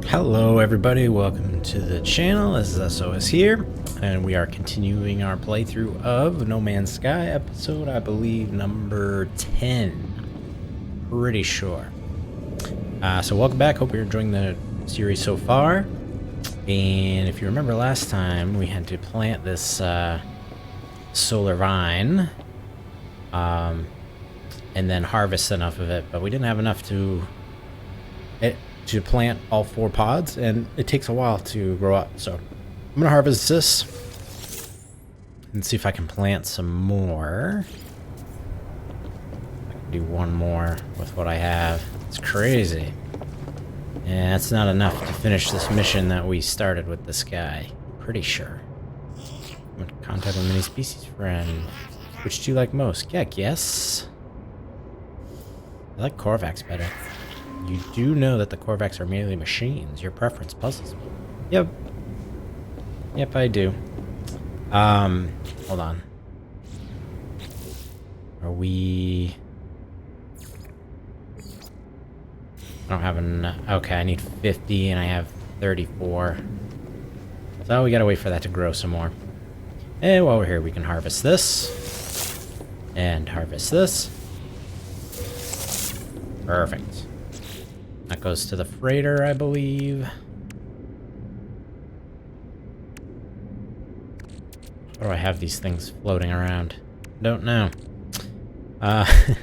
Hello everybody, welcome to the channel. This is SOS here, and we are continuing our playthrough of No Man's Sky episode, I believe, number 10. Pretty sure. So welcome back, hope you're enjoying the series so far. And if you remember last time, we had to plant this solar vine, and then harvest enough of it, but we didn't have enough to plant all 4 pods, and it takes a while to grow up. So I'm gonna harvest this and see if I can plant some more. I can do one more with what I have. It's crazy. And that's not enough to finish this mission that we started with this guy. Pretty sure. I'm gonna contact a mini species friend. Which do you like most? Yeah, guess. I like Korvax better. You do know that the Korvax are merely machines. Your preference puzzles me. Yep. Yep, I do. Hold on. Are we... I don't have enough. Okay, I need 50 and I have 34. So we gotta wait for that to grow some more. And while we're here, we can harvest this. And harvest this. Perfect. That goes to the freighter, I believe. Why do I have these things floating around? Don't know. Let's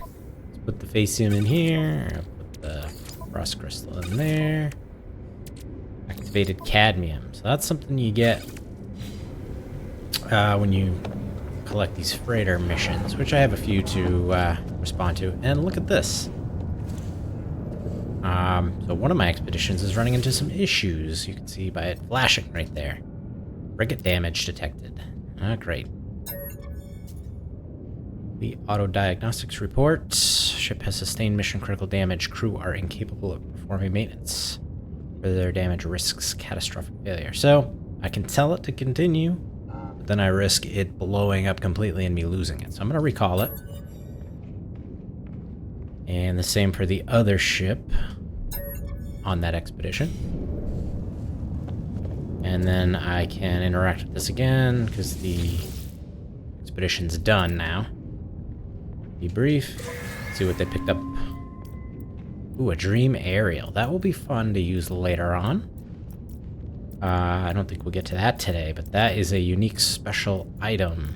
put the facium in here. I'll put the frost crystal in there. Activated cadmium. So that's something you get when you collect these freighter missions, which I have a few to respond to. And look at this. So one of my expeditions is running into some issues. You can see by it flashing right there. Frigate damage detected. Ah, great. The auto diagnostics report. Ship has sustained mission critical damage. Crew are incapable of performing maintenance. Further damage risks catastrophic failure. So I can tell it to continue, but then I risk it blowing up completely and me losing it. So I'm going to recall it. And the same for the other ship on that expedition. And then I can interact with this again because the expedition's done now. Debrief. See what they picked up. Ooh, a dream aerial. That will be fun to use later on. I don't think we'll get to that today, but that is a unique special item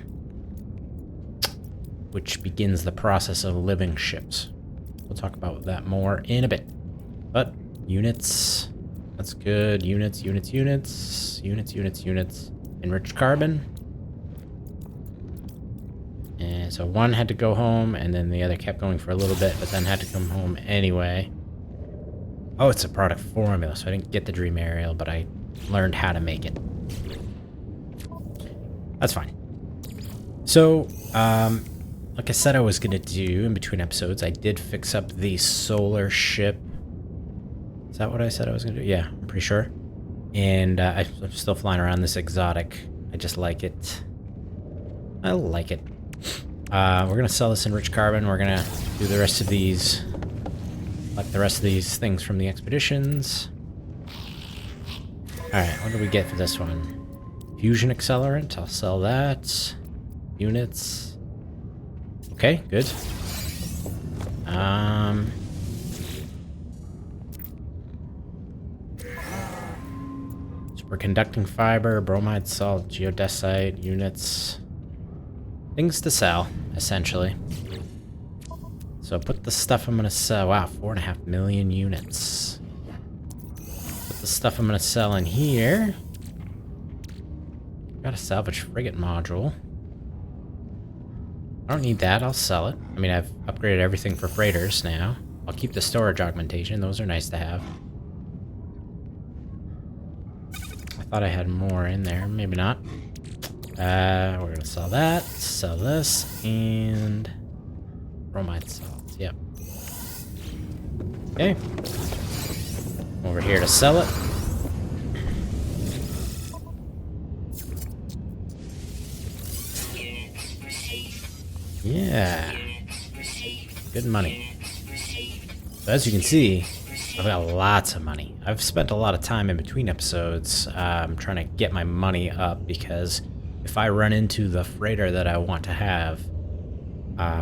which begins the process of living ships. We'll talk about that more in a bit. But units, that's good. Units. Enriched carbon. And so one had to go home, and then the other kept going for a little bit, but then had to come home anyway. Oh, it's a product formula, so I didn't get the dream aerial, but I learned how to make it. That's fine. So, like I said I was going to do in between episodes, I did fix up the solar ship. Is that what I said I was going to do? Yeah, I'm pretty sure. And I'm still flying around this exotic. I just like it. I like it. We're going to sell this enriched carbon. We're going to do the rest of these, like the rest of these things from the expeditions. Alright, what do we get for this one? Fusion accelerant. I'll sell that. Units. Okay, good. Superconducting fiber, bromide salt, geodesite, units. Things to sell, essentially. So put the stuff I'm gonna sell. Wow, 4.5 million units. Put the stuff I'm gonna sell in here. Got a salvage frigate module. I don't need that, I'll sell it. I mean, I've upgraded everything for freighters now. I'll keep the storage augmentation, those are nice to have. I thought I had more in there, maybe not. We're gonna sell that, sell this, and bromide salt, yep. Okay. Over here to sell it. Yeah. Good money. So as you can see, I've got lots of money. I've spent a lot of time in between episodes trying to get my money up, because if I run into the freighter that I want to have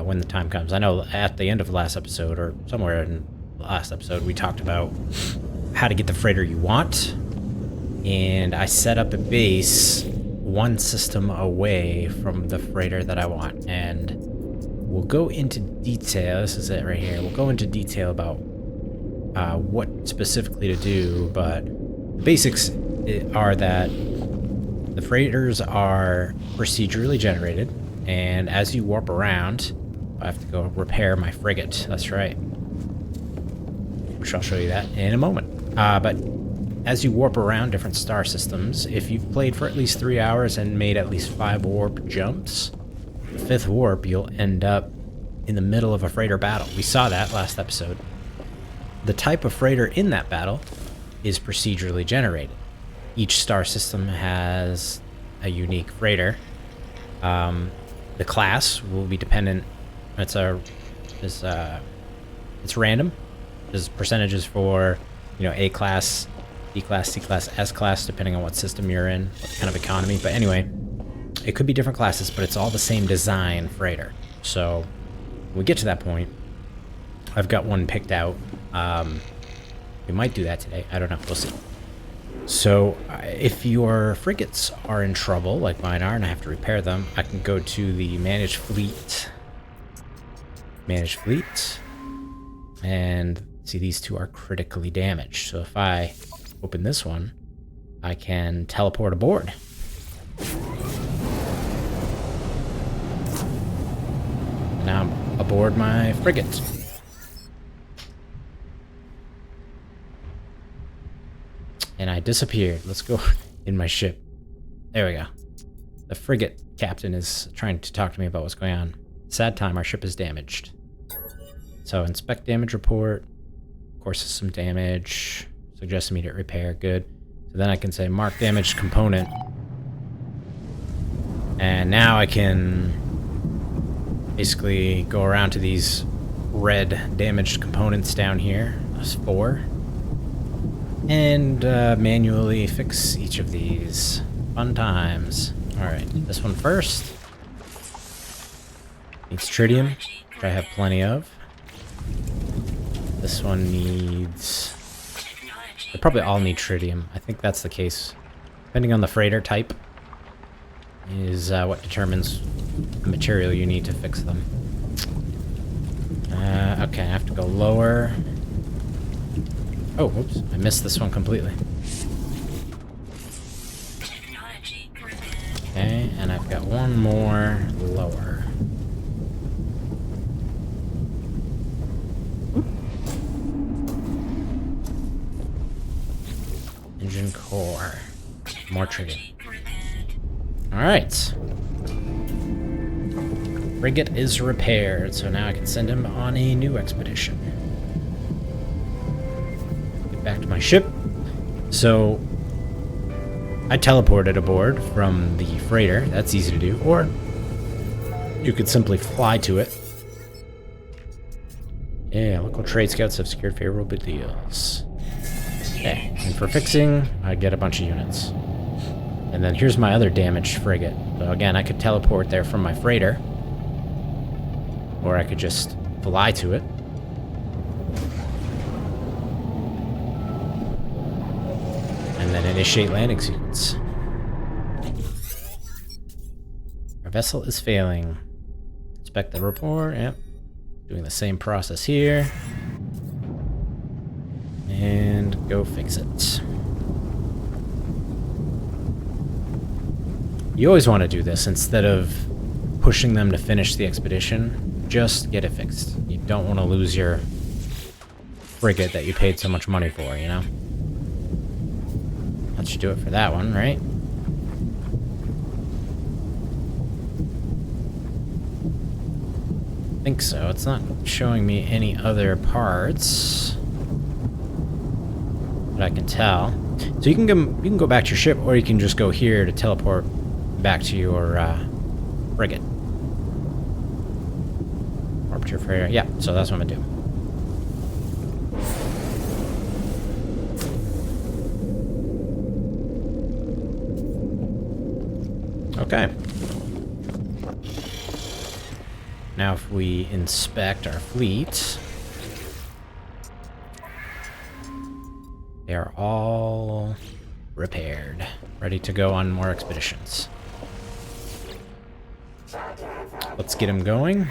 when the time comes. I know at the end of the last episode, or somewhere in the last episode, we talked about how to get the freighter you want. And I set up a base one system away from the freighter that I want. And we'll go into detail. This is it right here. We'll go into detail about what specifically to do, but the basics are that the freighters are procedurally generated, and as you warp around, I have to go repair my frigate. That's right. Which I'll show you that in a moment. But as you warp around different star systems, if you've played for at least 3 hours and made at least 5 warp jumps, the 5th warp, you'll end up in the middle of a freighter battle. We saw that last episode. The type of freighter in that battle is procedurally generated. Each star system has a unique freighter. The class will be dependent. It's random. There's percentages for, A class, B class, C class, S class, depending on what system you're in, what kind of economy. But anyway, it could be different classes, but it's all the same design freighter. So when we get to that point, I've got one picked out. We might do that today. I don't know. We'll see. So if your frigates are in trouble, like mine are, and I have to repair them, I can go to the Manage Fleet. Manage Fleet. And see, these two are critically damaged. So if I open this one, I can teleport aboard. Now I'm aboard my frigate. And I disappeared. Let's go in my ship. There we go. The frigate captain is trying to talk to me about what's going on. Sad time, our ship is damaged. So inspect damage report. Core system damage. Suggest immediate repair. Good. So then I can say mark damaged component. And now I can basically go around to these red damaged components down here. That's 4. And manually fix each of these. Fun times. Alright, this one first. Needs tritium, which I have plenty of. This one needs... They probably all need tritium. I think that's the case. Depending on the freighter type is what determines the material you need to fix them. Okay, I have to go lower. Oh, whoops. I missed this one completely. Okay, and I've got one more lower. Engine core. More tritium. Alright. Frigate is repaired, so now I can send him on a new expedition. Back to my ship. So I teleported aboard from the freighter. That's easy to do. Or you could simply fly to it. Yeah, local trade scouts have secured favorable deals. Okay, and for fixing, I get a bunch of units. And then here's my other damaged frigate. So again, I could teleport there from my freighter. Or I could just fly to it. And then initiate landing sequence. Our vessel is failing. Inspect the report. Yep. Doing the same process here. And go fix it. You always want to do this instead of pushing them to finish the expedition. Just get it fixed. You don't want to lose your frigate that you paid so much money for, you know? That should do it for that one, right? I think so. It's not showing me any other parts that I can tell. So you can go back to your ship, or you can just go here to teleport back to your frigate. Warp to your freighter. Yeah, so that's what I'm gonna do. Okay. Now if we inspect our fleet, they are all repaired, ready to go on more expeditions. Let's get them going.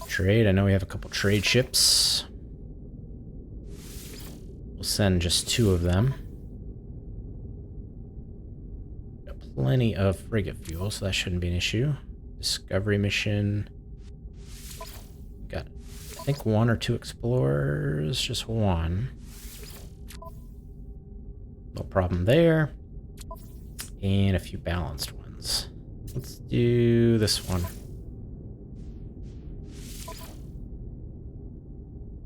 Trade, I know we have a couple trade ships. We'll send just 2 of them. Got plenty of frigate fuel, so that shouldn't be an issue. Discovery mission. Got, I think, 1 or 2 explorers, just 1. No problem there. And a few balanced ones. Let's do this one.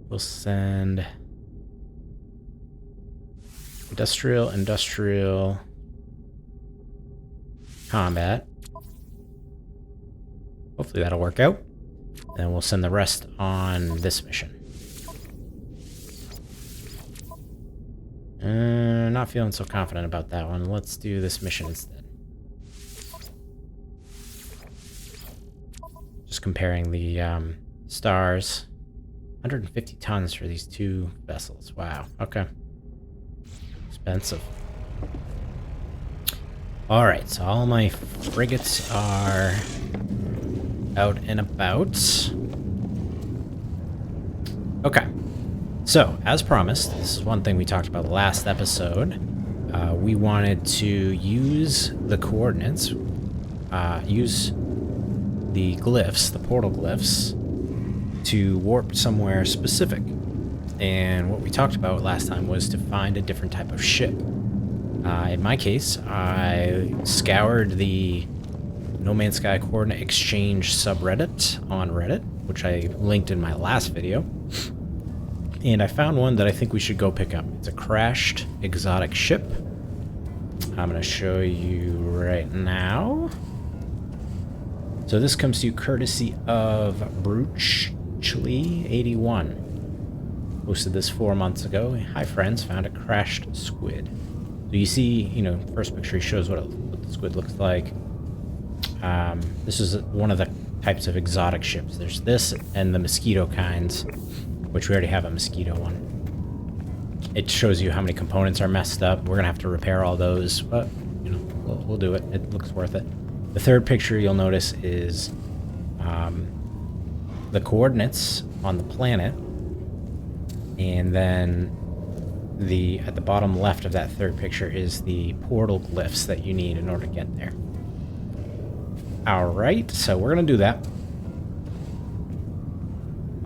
We'll send industrial combat. Hopefully that'll work out. And we'll send the rest on this mission. Not feeling so confident about that one. Let's do this mission instead. Just comparing the stars. 150 tons for these 2 vessels. Wow. Okay. Expensive. Alright, so all my frigates are out and about. Okay. So, as promised, this is one thing we talked about last episode. We wanted to use the coordinates, use the glyphs, the portal glyphs, to warp somewhere specific. And what we talked about last time was to find a different type of ship. In my case, I scoured the No Man's Sky Coordinate Exchange subreddit on Reddit, which I linked in my last video. And I found one that I think we should go pick up. It's a crashed exotic ship. I'm going to show you right now. So this comes to you courtesy of Bruchly81. Posted this 4 months ago. Hi friends, found a crashed squid. So you see, you know, first picture shows what the squid looks like. This is one of the types of exotic ships. There's this and the mosquito kinds, which we already have a mosquito one. It shows you how many components are messed up. We're gonna have to repair all those, but you know, we'll do it. It looks worth it. The third picture you'll notice is the coordinates on the planet, and then at the bottom left of that third picture is the portal glyphs that you need in order to get there. All right, so we're gonna do that.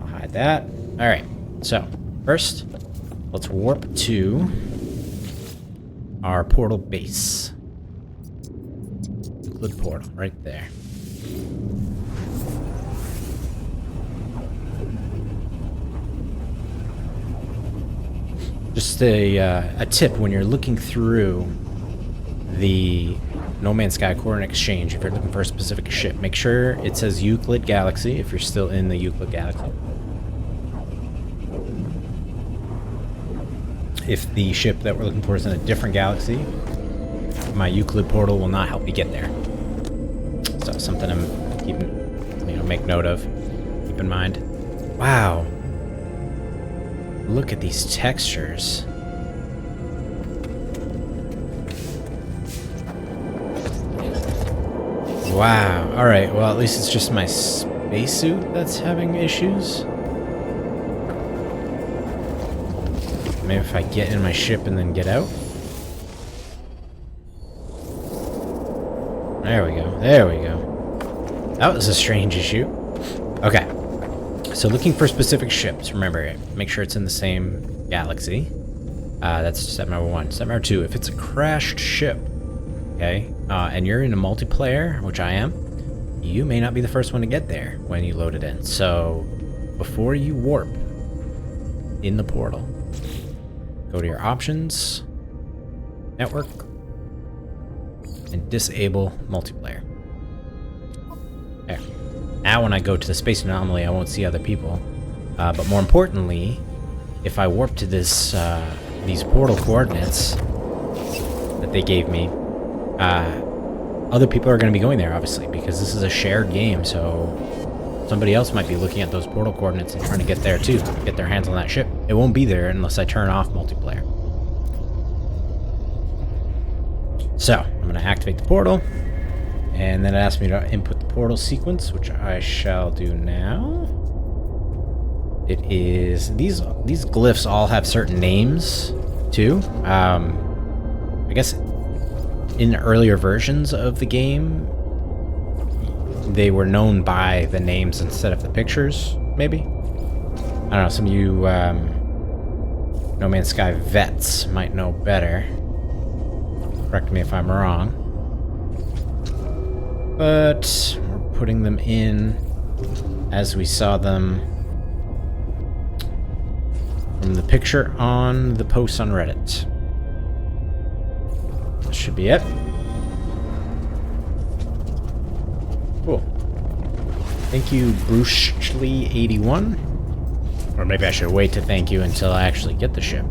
I'll hide that. All right, so first, let's warp to our portal base. Good portal right there. Just a tip when you're looking through the No Man's Sky Coordinate Exchange, if you're looking for a specific ship, make sure it says Euclid Galaxy if you're still in the Euclid Galaxy. If the ship that we're looking for is in a different galaxy, my Euclid portal will not help you get there. So something I'm keeping, make note of, keep in mind. Wow. Look at these textures. Wow. Alright, well at least it's just my spacesuit that's having issues. Maybe if I get in my ship and then get out. There we go. There we go. That was a strange issue. Okay. So looking for specific ships. Remember, make sure it's in the same galaxy. That's step number 1. Step number 2, if it's a crashed ship, okay, and you're in a multiplayer, which I am, you may not be the first one to get there when you load it in. So before you warp in the portal, go to your options, network, and disable multiplayer. There. Now when I go to the space anomaly, I won't see other people. But more importantly, if I warp to this these portal coordinates that they gave me, other people are going to be going there, obviously, because this is a shared game, so somebody else might be looking at those portal coordinates and trying to get there too, get their hands on that ship. It won't be there unless I turn off multiplayer. So, I'm going to activate the portal, and then it asks me to input the portal sequence, which I shall do now. It is... These glyphs all have certain names, too. I guess in earlier versions of the game, they were known by the names instead of the pictures, maybe? I don't know, some of you No Man's Sky vets might know better. Correct me if I'm wrong. But we're putting them in as we saw them from the picture on the post on Reddit. That should be it. Cool. Thank you, Bruchley81. Or maybe I should wait to thank you until I actually get the ship.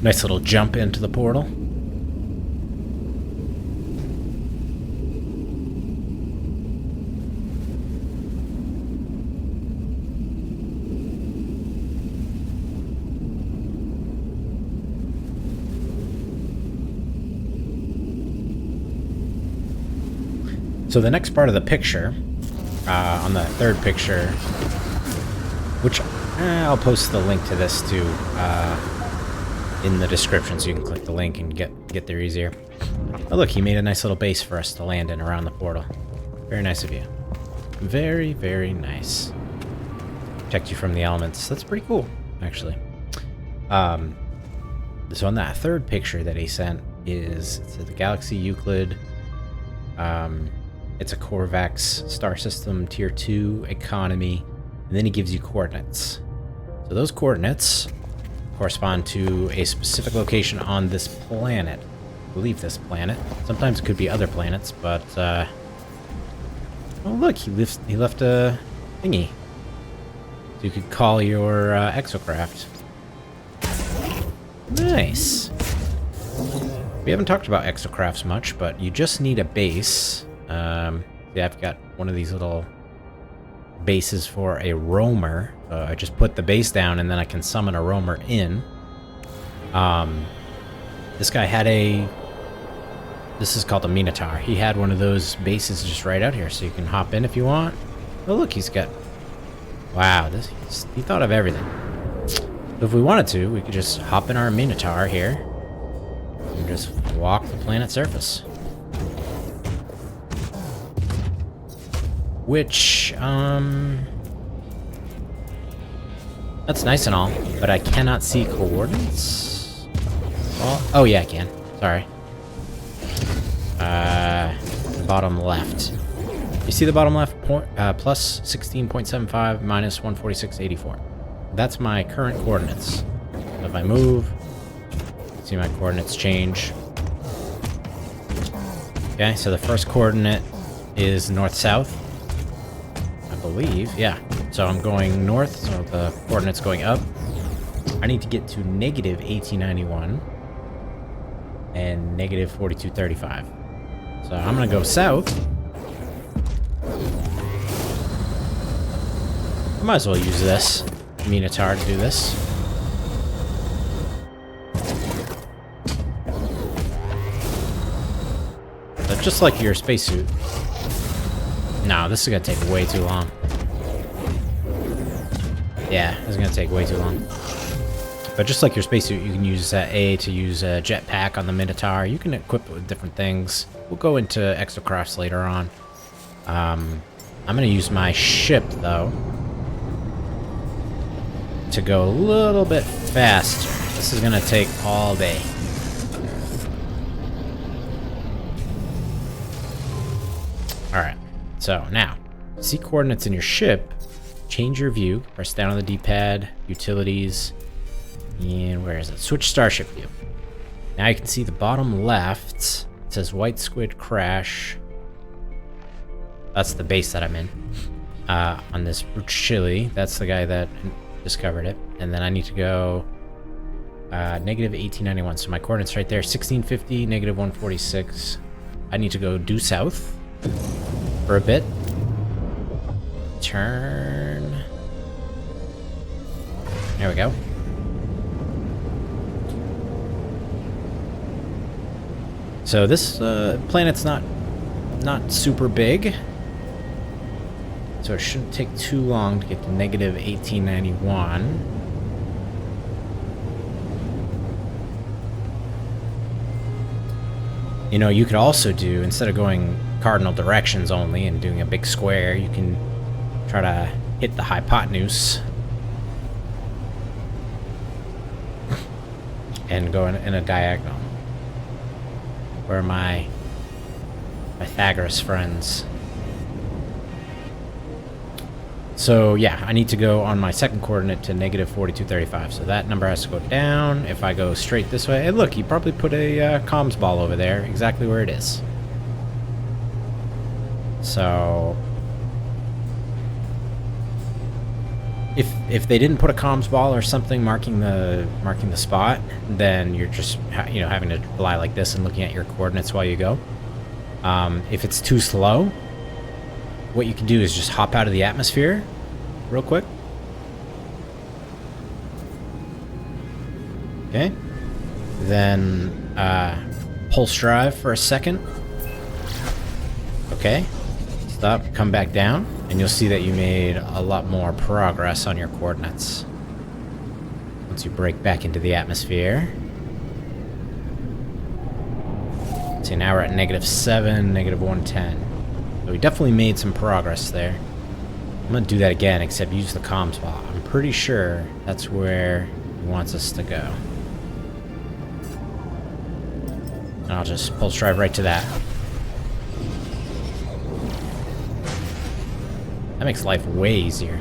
Nice little jump into the portal. So the next part of the picture, on the third picture, which I'll post the link to this too in the description, so you can click the link and get there easier. Oh look, he made a nice little base for us to land in around the portal. Very nice of you. Very, very nice. Protect you from the elements. That's pretty cool, actually. So on that third picture that he sent is the Galaxy Euclid. It's a Corvax star system, tier 2 economy, and then he gives you coordinates. So those coordinates correspond to a specific location on this planet. I believe this planet. Sometimes it could be other planets, but oh look, he left a thingy. So you could call your exocraft. Nice. We haven't talked about exocrafts much, but you just need a base. Yeah, I've got one of these little bases for a roamer. I just put the base down and then I can summon a roamer in. This guy had this is called a Minotaur. He had one of those bases just right out here, so you can hop in if you want. Oh look, he's got... Wow, he thought of everything. So if we wanted to, we could just hop in our Minotaur here and just walk the planet's surface. Which, that's nice and all, but I cannot see coordinates. Oh yeah, I can. Sorry. The bottom left. You see the bottom left? Plus 16.75 minus 146.84. That's my current coordinates. So if I move, see my coordinates change. Okay, so the first coordinate is north-south. I believe, yeah. So I'm going north, so the coordinate's going up. I need to get to negative 1891 and negative 4235. So I'm gonna go south. I might as well use this Minotaur to do this. But just like your spacesuit. No, this is gonna take way too long. Yeah, this is gonna take way too long. But just like your spacesuit, you can use A to use a jetpack on the Minotaur. You can equip it with different things. We'll go into exocrafts later on. I'm gonna use my ship though to go a little bit faster. This is gonna take all day. Alright, so now, see coordinates in your ship, change your view, press down on the D-pad, utilities, and where is it? Switch starship view. Now you can see the bottom left, it says White Squid Crash. That's the base that I'm in. On this Chile, that's the guy that discovered it. And then I need to go negative 1891. So my coordinates right there, 1650, negative 146. I need to go due south for a bit. Turn. There we go. So this planet's not super big, so it shouldn't take too long to get to negative 1891. You know, you could also do, instead of going cardinal directions only and doing a big square, you can try to hit the hypotenuse and go in a diagonal. Where are my Pythagoras friends? So yeah, I need to go on my second coordinate to negative 4235. So that number has to go down. If I go straight this way, and look, you probably put a comms ball over there, exactly where it is. So if they didn't put a comms ball or something marking the spot, then you're just having to fly like this and looking at your coordinates while you go. If it's too slow, what you can do is just hop out of the atmosphere real quick. Okay. Then pulse drive for a second. Okay. Stop, come back down, and you'll see that you made a lot more progress on your coordinates once you break back into the atmosphere. See, now we're at negative 7, negative 110. So we definitely made some progress there. I'm going to do that again, except use the comms ball. I'm pretty sure that's where he wants us to go. And I'll just pulse drive right to that. That makes life way easier.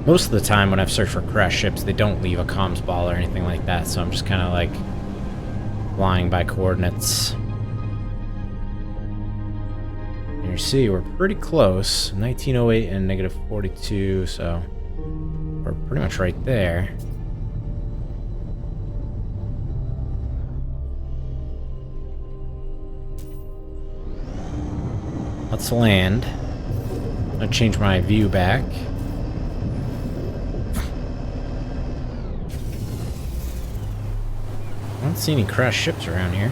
Most of the time when I've searched for crash ships, they don't leave a comms ball or anything like that, so I'm just kind of like flying by coordinates. And you see, we're pretty close. 1908 and negative 42, so we're pretty much right there. Let's land. I'm gonna change my view back. I don't see any crashed ships around here.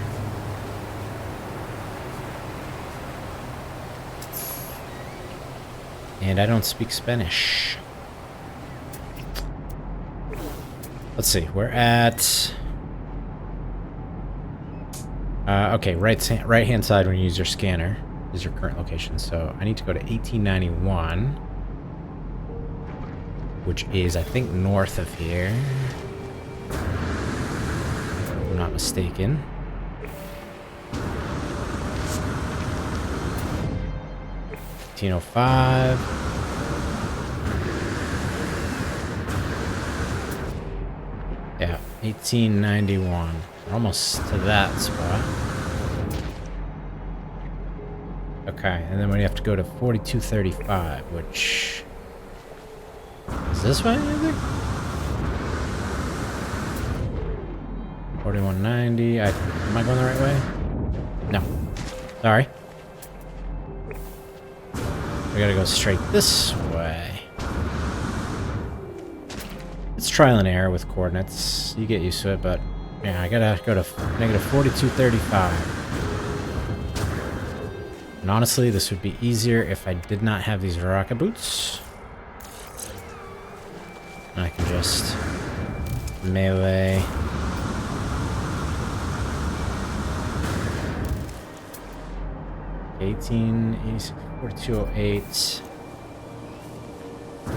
And I don't speak Spanish. Let's see, we're at... okay, right hand side when you use your scanner is your current location. So I need to go to 1891, which is, I think, north of here. If I'm not mistaken. $1805. Yeah, 1891. We're almost to that spot. Okay, and then we have to go to 4235, which is this way, I think? 4190. Am I going the right way? No. Sorry. We gotta go straight this way. It's trial and error with coordinates. You get used to it, but yeah, I gotta go to negative 4235. And honestly, this would be easier if I did not have these rocket boots. And I can just melee. $1886, 4208. I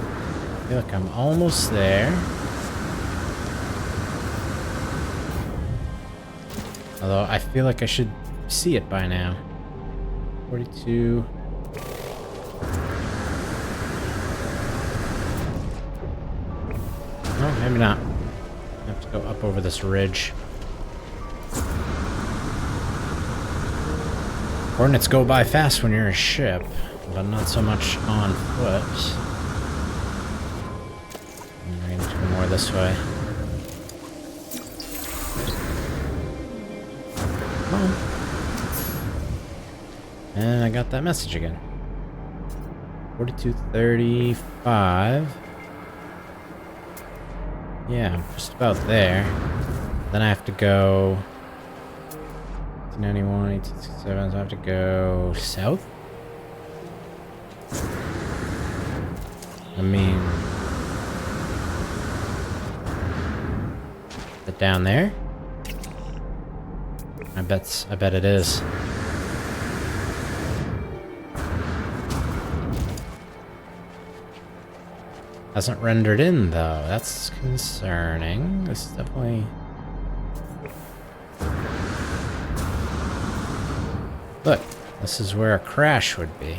feel like I'm almost there. Although I feel like I should see it by now. 42. No, maybe not. I have to go up over this ridge. Coordinates go by fast when you're a ship, but not so much on foot. And we're gonna do more this way. Come on. And I got that message again. 4235. Yeah, I'm just about there. Then I have to go 1891, 1867, so I have to go south? I mean... is it down there? I bet it is. Hasn't rendered in though. That's concerning. This is definitely... Look, this is where a crash would be.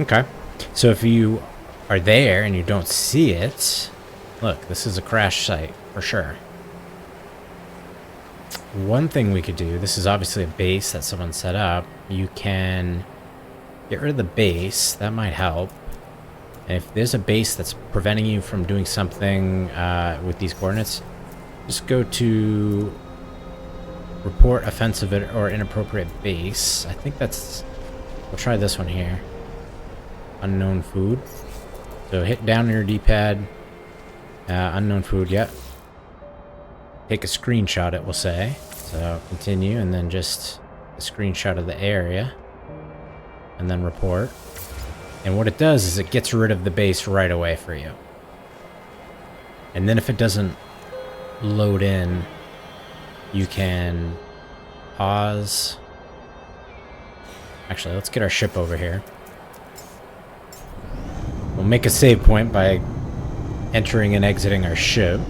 Okay. So if you are there and you don't see it, look, this is a crash site for sure. One thing we could do, this is obviously a base that someone set up. You can get rid of the base. That might help. And if there's a base that's preventing you from doing something with these coordinates, just go to report offensive or inappropriate base. I think that's... We'll try this one here. Unknown food. So hit down on your D-pad. Unknown food, yep. Take a screenshot, it will say. So continue, and then just a screenshot of the area. And then report. And what it does is it gets rid of the base right away for you. And then if it doesn't load in, you can pause. Actually, let's get our ship over here. We'll make a save point by entering and exiting our ship.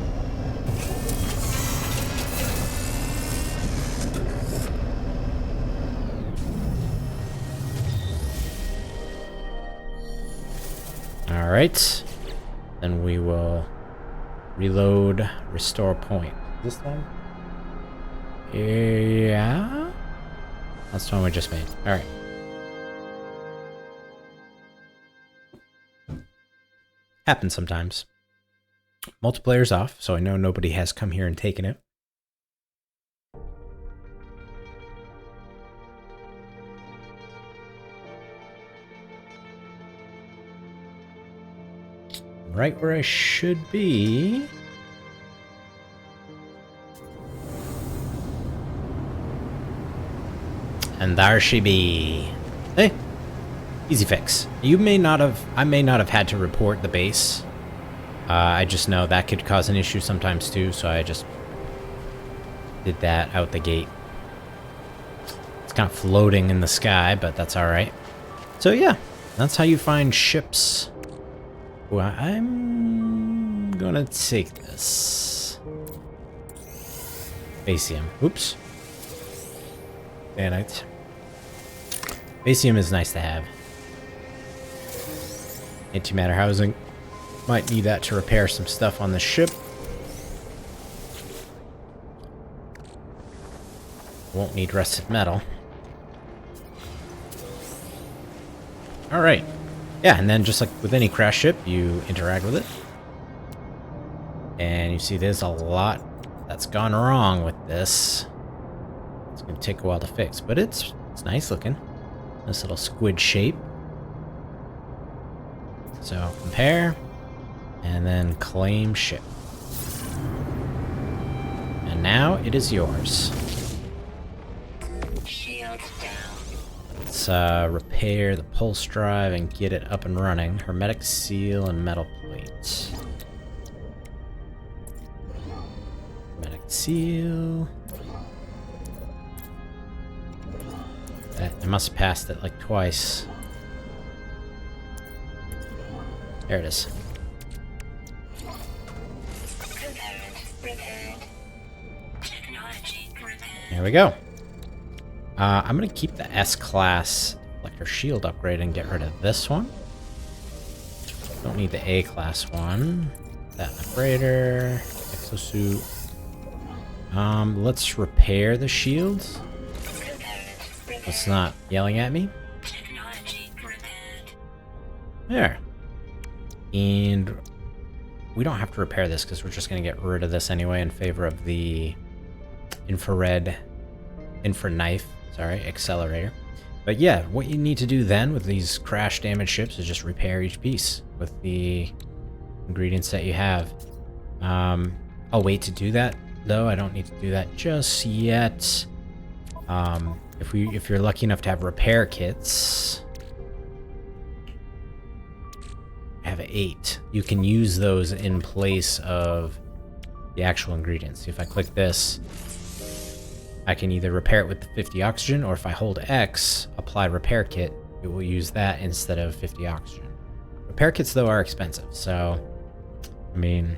Alright. Then we will reload, restore point. This time? Yeah? That's the one we just made. Alright. Happens sometimes. Multiplayer's off, so I know nobody has come here and taken it. Right where I should be. And there she be. Hey, easy fix. I may not have had to report the base. I just know that could cause an issue sometimes too, so I just did that out the gate. It's kind of floating in the sky, but that's alright. So yeah, that's how you find ships. Well, I'm gonna take this. Basium. Oops. Banite. Basium is nice to have. Antimatter housing. Might need that to repair some stuff on the ship. Won't need rusted metal. Alright. Yeah, and then just like with any crash ship, you interact with it. And you see there's a lot that's gone wrong with this. It's going to take a while to fix, but it's nice looking. This little squid shape. So compare, and then claim ship. And now it is yours. Let's repair the pulse drive and get it up and running. Hermetic seal and metal plate. Hermetic seal. I must have passed it like twice. There it is. There we go. I'm gonna keep the S-class Electro Shield upgrade and get rid of this one. Don't need the A-class one. That upgrader, exosuit. Let's repair the shield. It's not yelling at me. There. And we don't have to repair this because we're just going to get rid of this anyway in favor of the infra knife, accelerator. But yeah, what you need to do then with these crash damaged ships is just repair each piece with the ingredients that you have. I'll wait to do that though. I don't need to do that just yet. If you're lucky enough to have repair kits, I have 8. You can use those in place of the actual ingredients. If I click this, I can either repair it with the 50 oxygen, or if I hold X, apply repair kit, it will use that instead of 50 oxygen. Repair kits though are expensive, so I mean,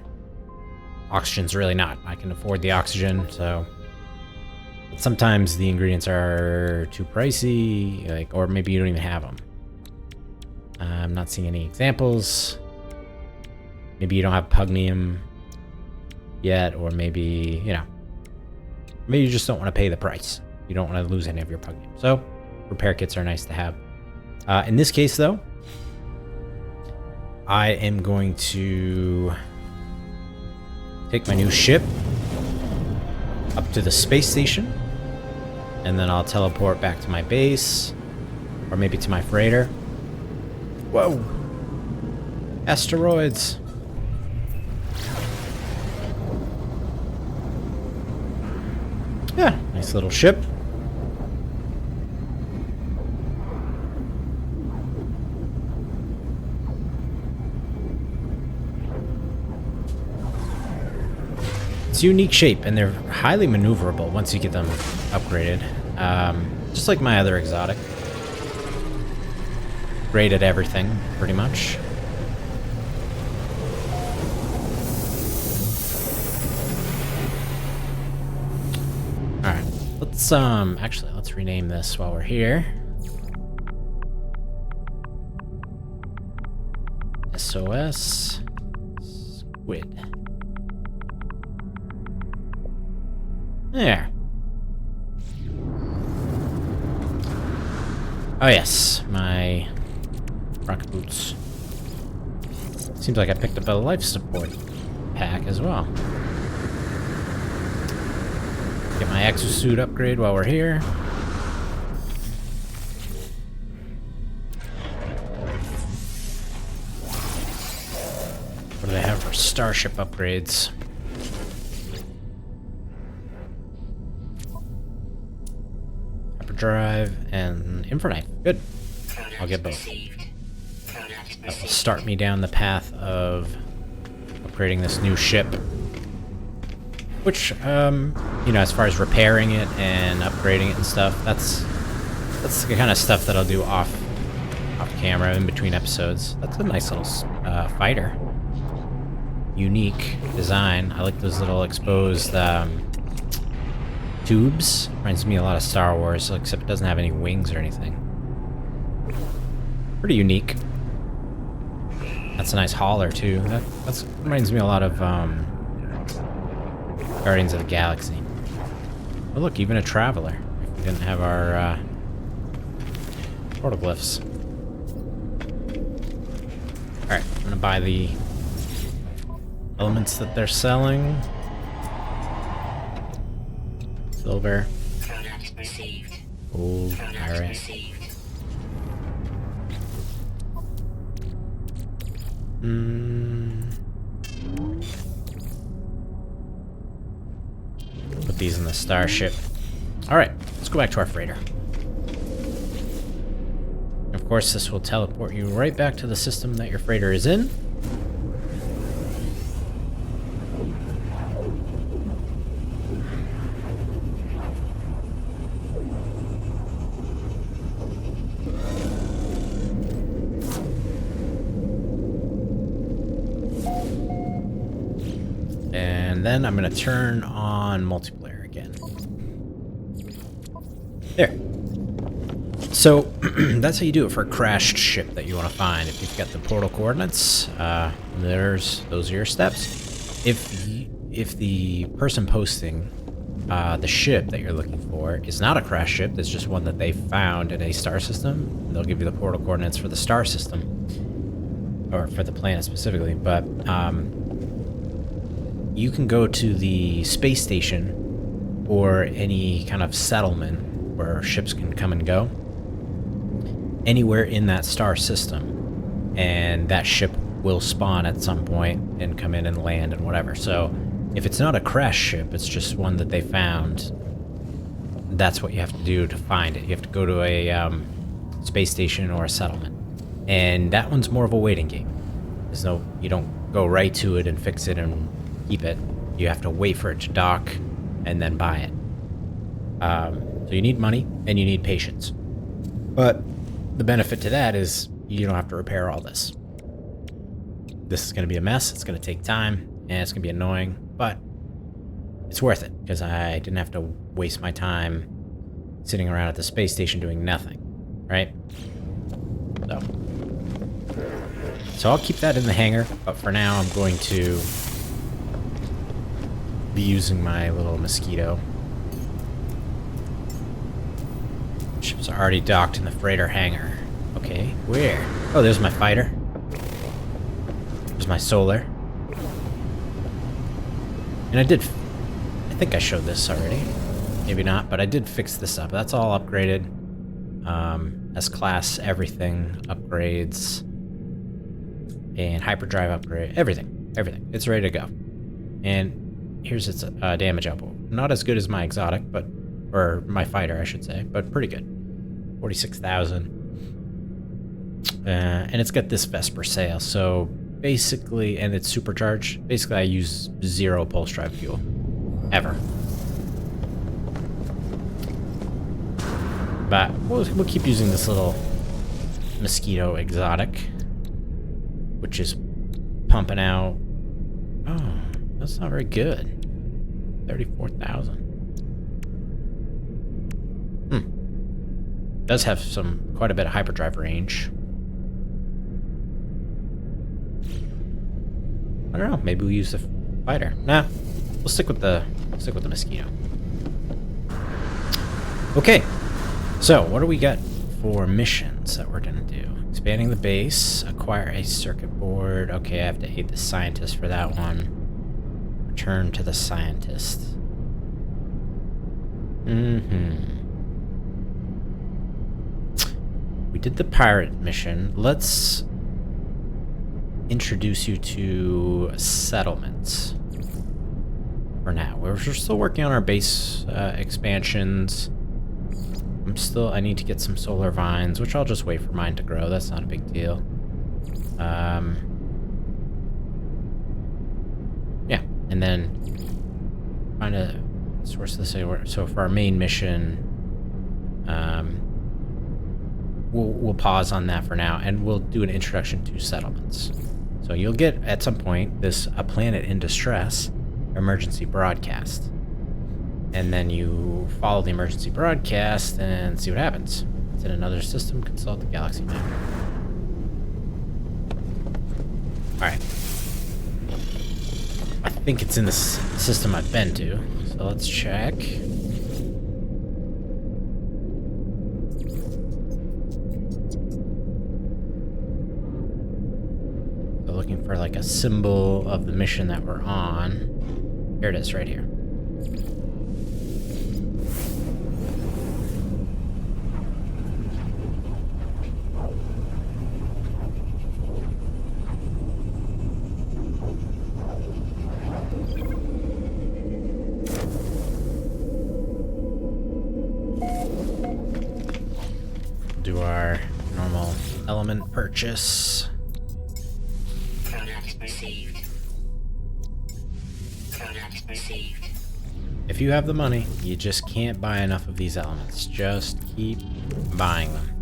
oxygen's really not. I can afford the oxygen, so. But sometimes the ingredients are too pricey, like, or maybe you don't even have them. I'm not seeing any examples. Maybe you don't have pugnium yet, or maybe, you know, maybe you just don't want to pay the price. You don't want to lose any of your pugnium. So repair kits are nice to have. In this case though, I am going to take my new ship up to the space station, and then I'll teleport back to my base, or maybe to my freighter. Whoa! Asteroids! Yeah, nice little ship. It's a unique shape, and they're highly maneuverable once you get them upgraded. Just like my other exotic. Great at everything, pretty much. Alright, let's actually let's rename this while we're here. SOS Squid. There. Oh yes, my rocket boots. Seems like I picked up a life support pack as well. Get my exosuit upgrade while we're here. What do they have for starship upgrades? Hyperdrive and infra knife. Good. I'll get both. That will start me down the path of upgrading this new ship. Which, you know, as far as repairing it and upgrading it and stuff, that's the kind of stuff that I'll do off camera in between episodes. That's a nice little fighter. Unique design. I like those little exposed tubes. Reminds me a lot of Star Wars, except it doesn't have any wings or anything. Pretty unique. That's a nice hauler too. That reminds me a lot of Guardians of the Galaxy. Oh look, even a traveler. If we didn't have our portal glyphs. Alright, I'm gonna buy the elements that they're selling. Silver. Gold. Alright. Put these in the starship. Alright, let's go back to our freighter. Of course, this will teleport you right back to the system that your freighter is in. And then I'm going to turn on multiplayer again. There. So, that's how you do it for a crashed ship that you want to find. If you've got the portal coordinates, those are your steps. If the person posting the ship that you're looking for is not a crash ship. It's just one that they found in a star system. They'll give you the portal coordinates for the star system, or for the planet specifically. But you can go to the space station or any kind of settlement where ships can come and go anywhere in that star system, and that ship will spawn at some point and come in and land and whatever. So if it's not a crash ship, it's just one that they found, that's what you have to do to find it. You have to go to a space station or a settlement, and that one's more of a waiting game. There's no, you don't go right to it and fix it and keep it. You have to wait for it to dock and then buy it. So you need money and you need patience. But the benefit to that is you don't have to repair all this. This is going to be a mess. It's going to take time and it's going to be annoying, but it's worth it because I didn't have to waste my time sitting around at the space station doing nothing, right? So I'll keep that in the hangar, but for now I'm going to be using my little mosquito. Ships are already docked in the freighter hangar. Okay, where? Oh, there's my fighter. There's my solar. And I think I showed this already. Maybe not, but I did fix this up. That's all upgraded. S-class, everything, upgrades. And hyperdrive upgrade, everything. It's ready to go. And here's its damage output. Not as good as my exotic, but, or my fighter, I should say, but pretty good. 46,000. And it's got this Vesper sail, so basically, and it's supercharged. Basically, I use 0 pulse drive fuel, ever. But we'll keep using this little mosquito exotic, which is pumping out. Oh, that's not very good. 34,000. Does have quite a bit of hyperdrive range. I don't know. Maybe we'll use the fighter. Nah, we'll stick with the mosquito. Okay, so what do we got for missions that we're gonna do? Expanding the base, acquire a circuit board. Okay, I have to aid the scientist for that one. Return to the scientist. We did the pirate mission. Let's introduce you to settlements. For now, we're still working on our base expansions. I need to get some solar vines, which I'll just wait for mine to grow. That's not a big deal. Yeah, and then find a source of the. So for our main mission, we'll pause on that for now, and we'll do an introduction to settlements. So you'll get at some point this A Planet in Distress emergency broadcast. And then you follow the emergency broadcast and see what happens. It's in another system, consult the galaxy map. Alright. I think it's in the system I've been to. So let's check. So looking for like a symbol of the mission that we're on. Here it is, right here. Do our normal element purchase. Product received. Product received. If you have the money, you just can't buy enough of these elements. Just keep buying them.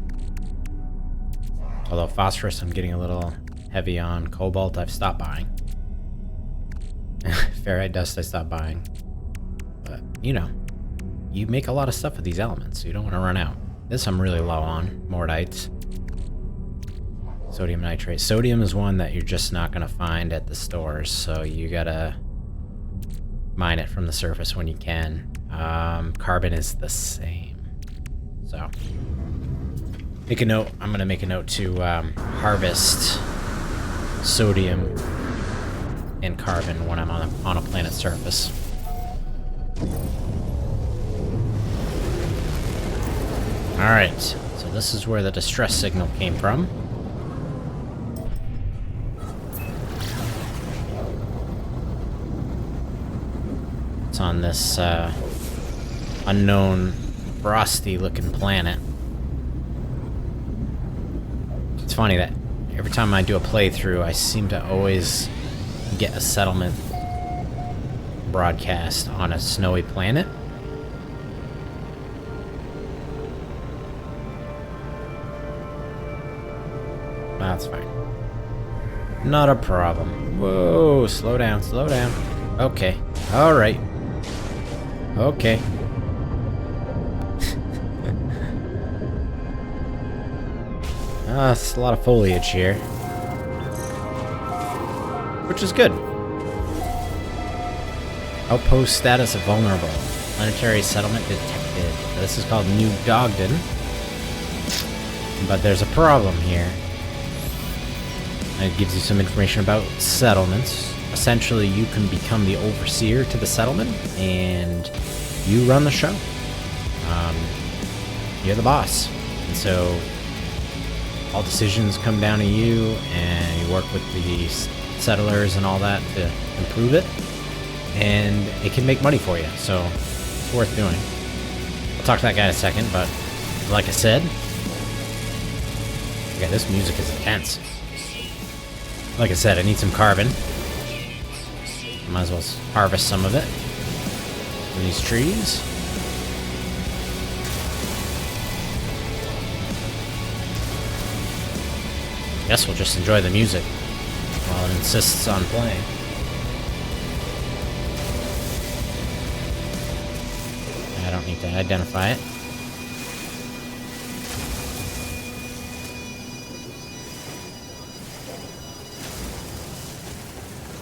Although phosphorus, I'm getting a little heavy on. Cobalt, I've stopped buying. Ferrite dust, I stopped buying. But, you know, you make a lot of stuff with these elements, so you don't want to run out. This I'm really low on. Mortite. Sodium nitrate. Sodium is one that you're just not going to find at the stores, so you gotta mine it from the surface when you can. Carbon is the same. So, make a note. I'm gonna make a note to harvest sodium and carbon when I'm on a planet's surface. Alright, so this is where the distress signal came from. It's on this unknown, frosty-looking planet. It's funny that every time I do a playthrough, I seem to always get a settlement broadcast on a snowy planet. That's fine. Not a problem. Whoa, slow down, slow down. Okay, alright. Okay. It's a lot of foliage here. Which is good. Outpost status vulnerable. Planetary settlement detected. This is called New Dogden. But there's a problem here. It gives you some information about settlements. Essentially, you can become the overseer to the settlement, and you run the show. You're the boss. And so, all decisions come down to you, and you work with the settlers and all that to improve it. And it can make money for you, so it's worth doing. I'll talk to that guy in a second, but like I said, yeah, this music is intense. Like I said, I need some carbon. Might as well harvest some of it from these trees. Guess we'll just enjoy the music while it insists on playing. I don't need to identify it.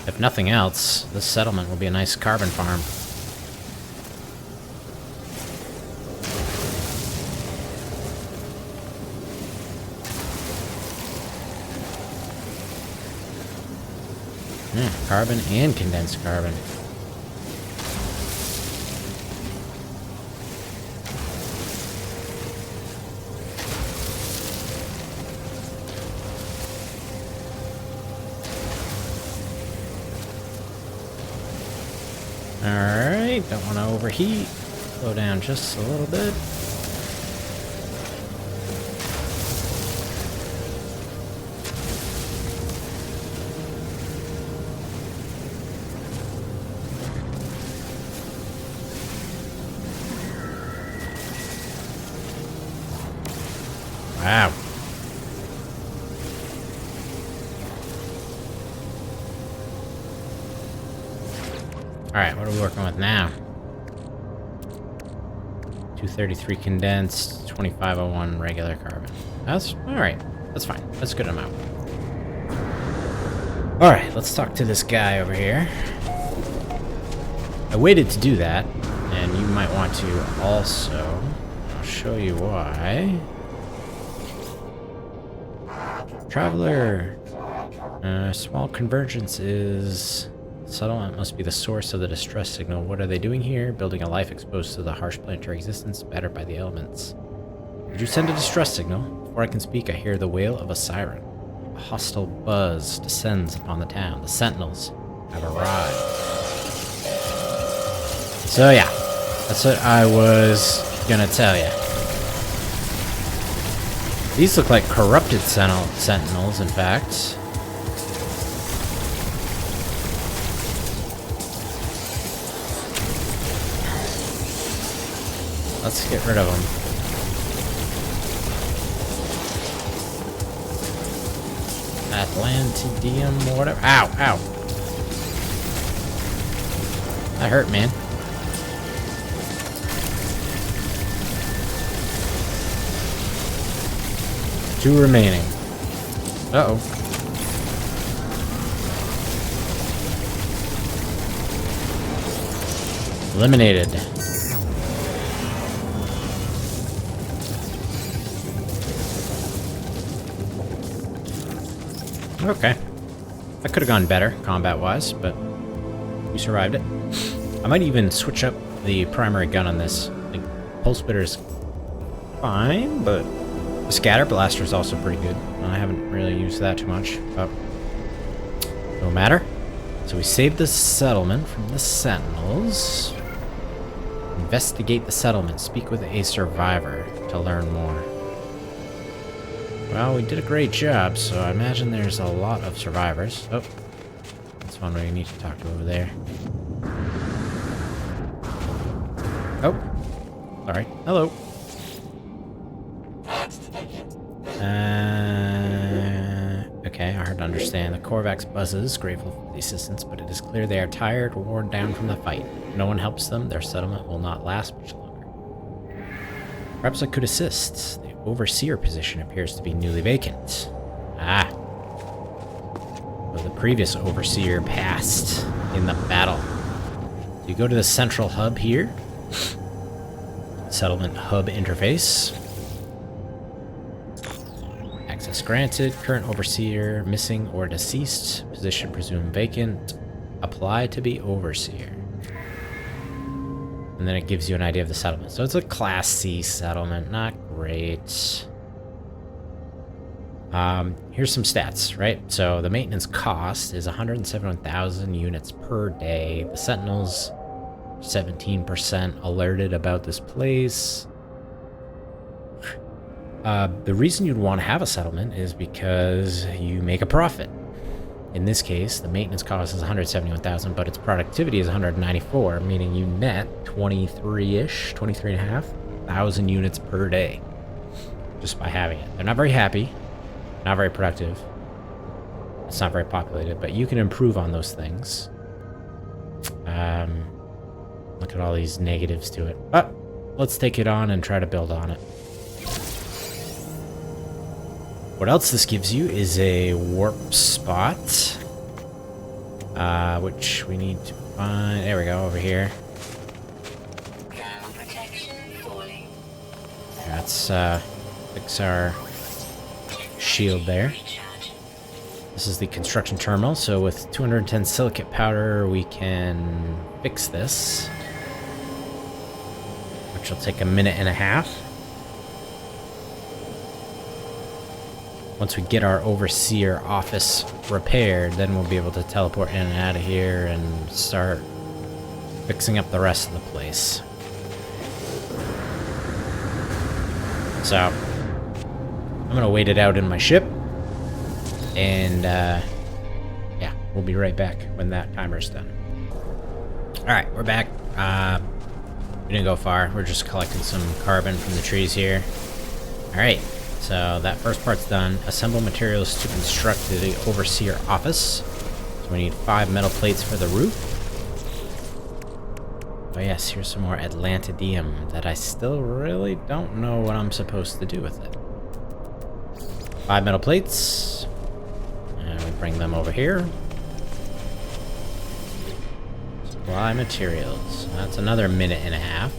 If nothing else, this settlement will be a nice carbon farm. Yeah, carbon and condensed carbon. Alright, don't want to overheat. Slow down just a little bit. Wow. Alright, what are we working with now? 233 condensed, 2501 regular carbon. That's alright. That's fine. That's a good amount. Alright, let's talk to this guy over here. I waited to do that, and you might want to also. I'll show you why. Traveler. Small convergence is... Settlement must be the source of the distress signal. What are they doing here? Building a life exposed to the harsh planetary existence, battered by the elements. Did you send a distress signal? Before I can speak, I hear the wail of a siren. A hostile buzz descends upon the town. The sentinels have arrived. So yeah, that's what I was gonna tell you. These look like corrupted sentinels, in fact. Let's get rid of them. Atlantidium, whatever. Ow, ow. That hurt, man. Two remaining. Uh-oh. Eliminated. Okay. That could have gone better, combat-wise, but we survived it. I might even switch up the primary gun on this. Like, pulse spitter's fine, but the scatter blaster is also pretty good. I haven't really used that too much, but no matter. So we saved the settlement from the Sentinels. Investigate the settlement. Speak with a survivor to learn more. Well, we did a great job, so I imagine there's a lot of survivors. Oh, that's one we need to talk to over there. Oh, sorry. Hello. Okay, hard to understand. The Korvax buzzes, grateful for the assistance, but it is clear they are tired, worn down from the fight. If no one helps them, their settlement will not last much longer. Perhaps I could assist. The overseer position appears to be newly vacant. Ah. Well, the previous overseer passed in the battle. So you go to the central hub here. Settlement hub interface. Access granted. Current overseer missing or deceased. Position presumed vacant. Apply to be overseer. And then it gives you an idea of the settlement. So it's a Class C settlement. Not great. Here's some stats, right? So the maintenance cost is 171,000 units per day. The Sentinels, 17% alerted about this place. The reason you'd want to have a settlement is because you make a profit. In this case, the maintenance cost is 171,000, but its productivity is 194, meaning you net 23-ish, 23,500 units per day just by having it. They're not very happy, not very productive. It's not very populated, but you can improve on those things. Look at all these negatives to it. But let's take it on and try to build on it. What else this gives you is a warp spot, which we need to find. There we go, over here. Let's fix our shield there. This is the construction terminal, so with 210 silicate powder, we can fix this, which will take a minute and a half. Once we get our overseer office repaired, then we'll be able to teleport in and out of here and start fixing up the rest of the place. So, I'm gonna wait it out in my ship, and yeah, we'll be right back when that timer's done. Alright, we're back. We didn't go far, we're just collecting some carbon from the trees here. Alright. So that first part's done. Assemble materials to construct the overseer office. So we need 5 metal plates for the roof. Oh yes, here's some more Atlantidium that I still really don't know what I'm supposed to do with it. 5 metal plates. And we bring them over here. Supply materials. That's another minute and a half.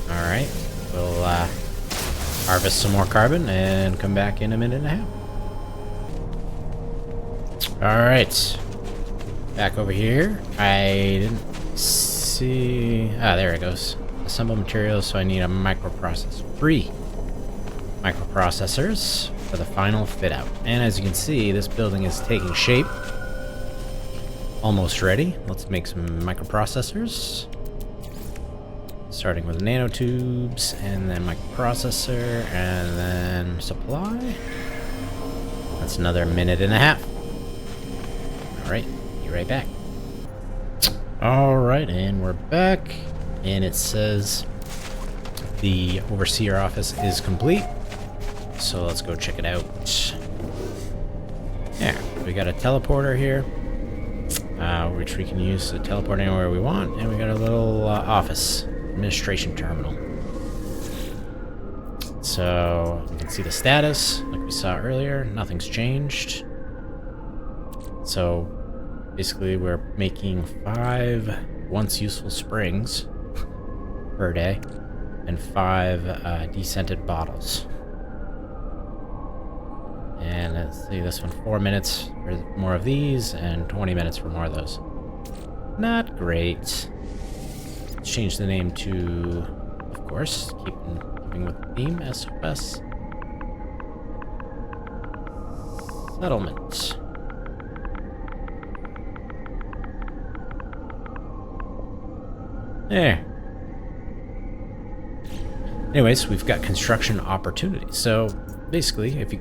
Alright, we'll harvest some more carbon and come back in a minute and a half. Alright, back over here. I didn't see... Ah, there it goes. Assemble materials, so I need a microprocessor. 3 microprocessors for the final fit out. And as you can see, this building is taking shape. Almost ready. Let's make some microprocessors. Starting with nanotubes, and then microprocessor, and then supply. That's another minute and a half. Alright, be right back. Alright, and we're back. And it says the overseer office is complete. So let's go check it out. Yeah, we got a teleporter here, which we can use to teleport anywhere we want. And we got a little office. Administration terminal. So you can see the status like we saw earlier. Nothing's changed. So basically we're making 5 once useful springs per day and 5 descented bottles. And let's see, this one 4 minutes for more of these, and 20 minutes for more of those. Not great. Let's change the name to, of course, keeping with the theme, SOS. Settlement. There. Anyways, we've got construction opportunities. So basically, if you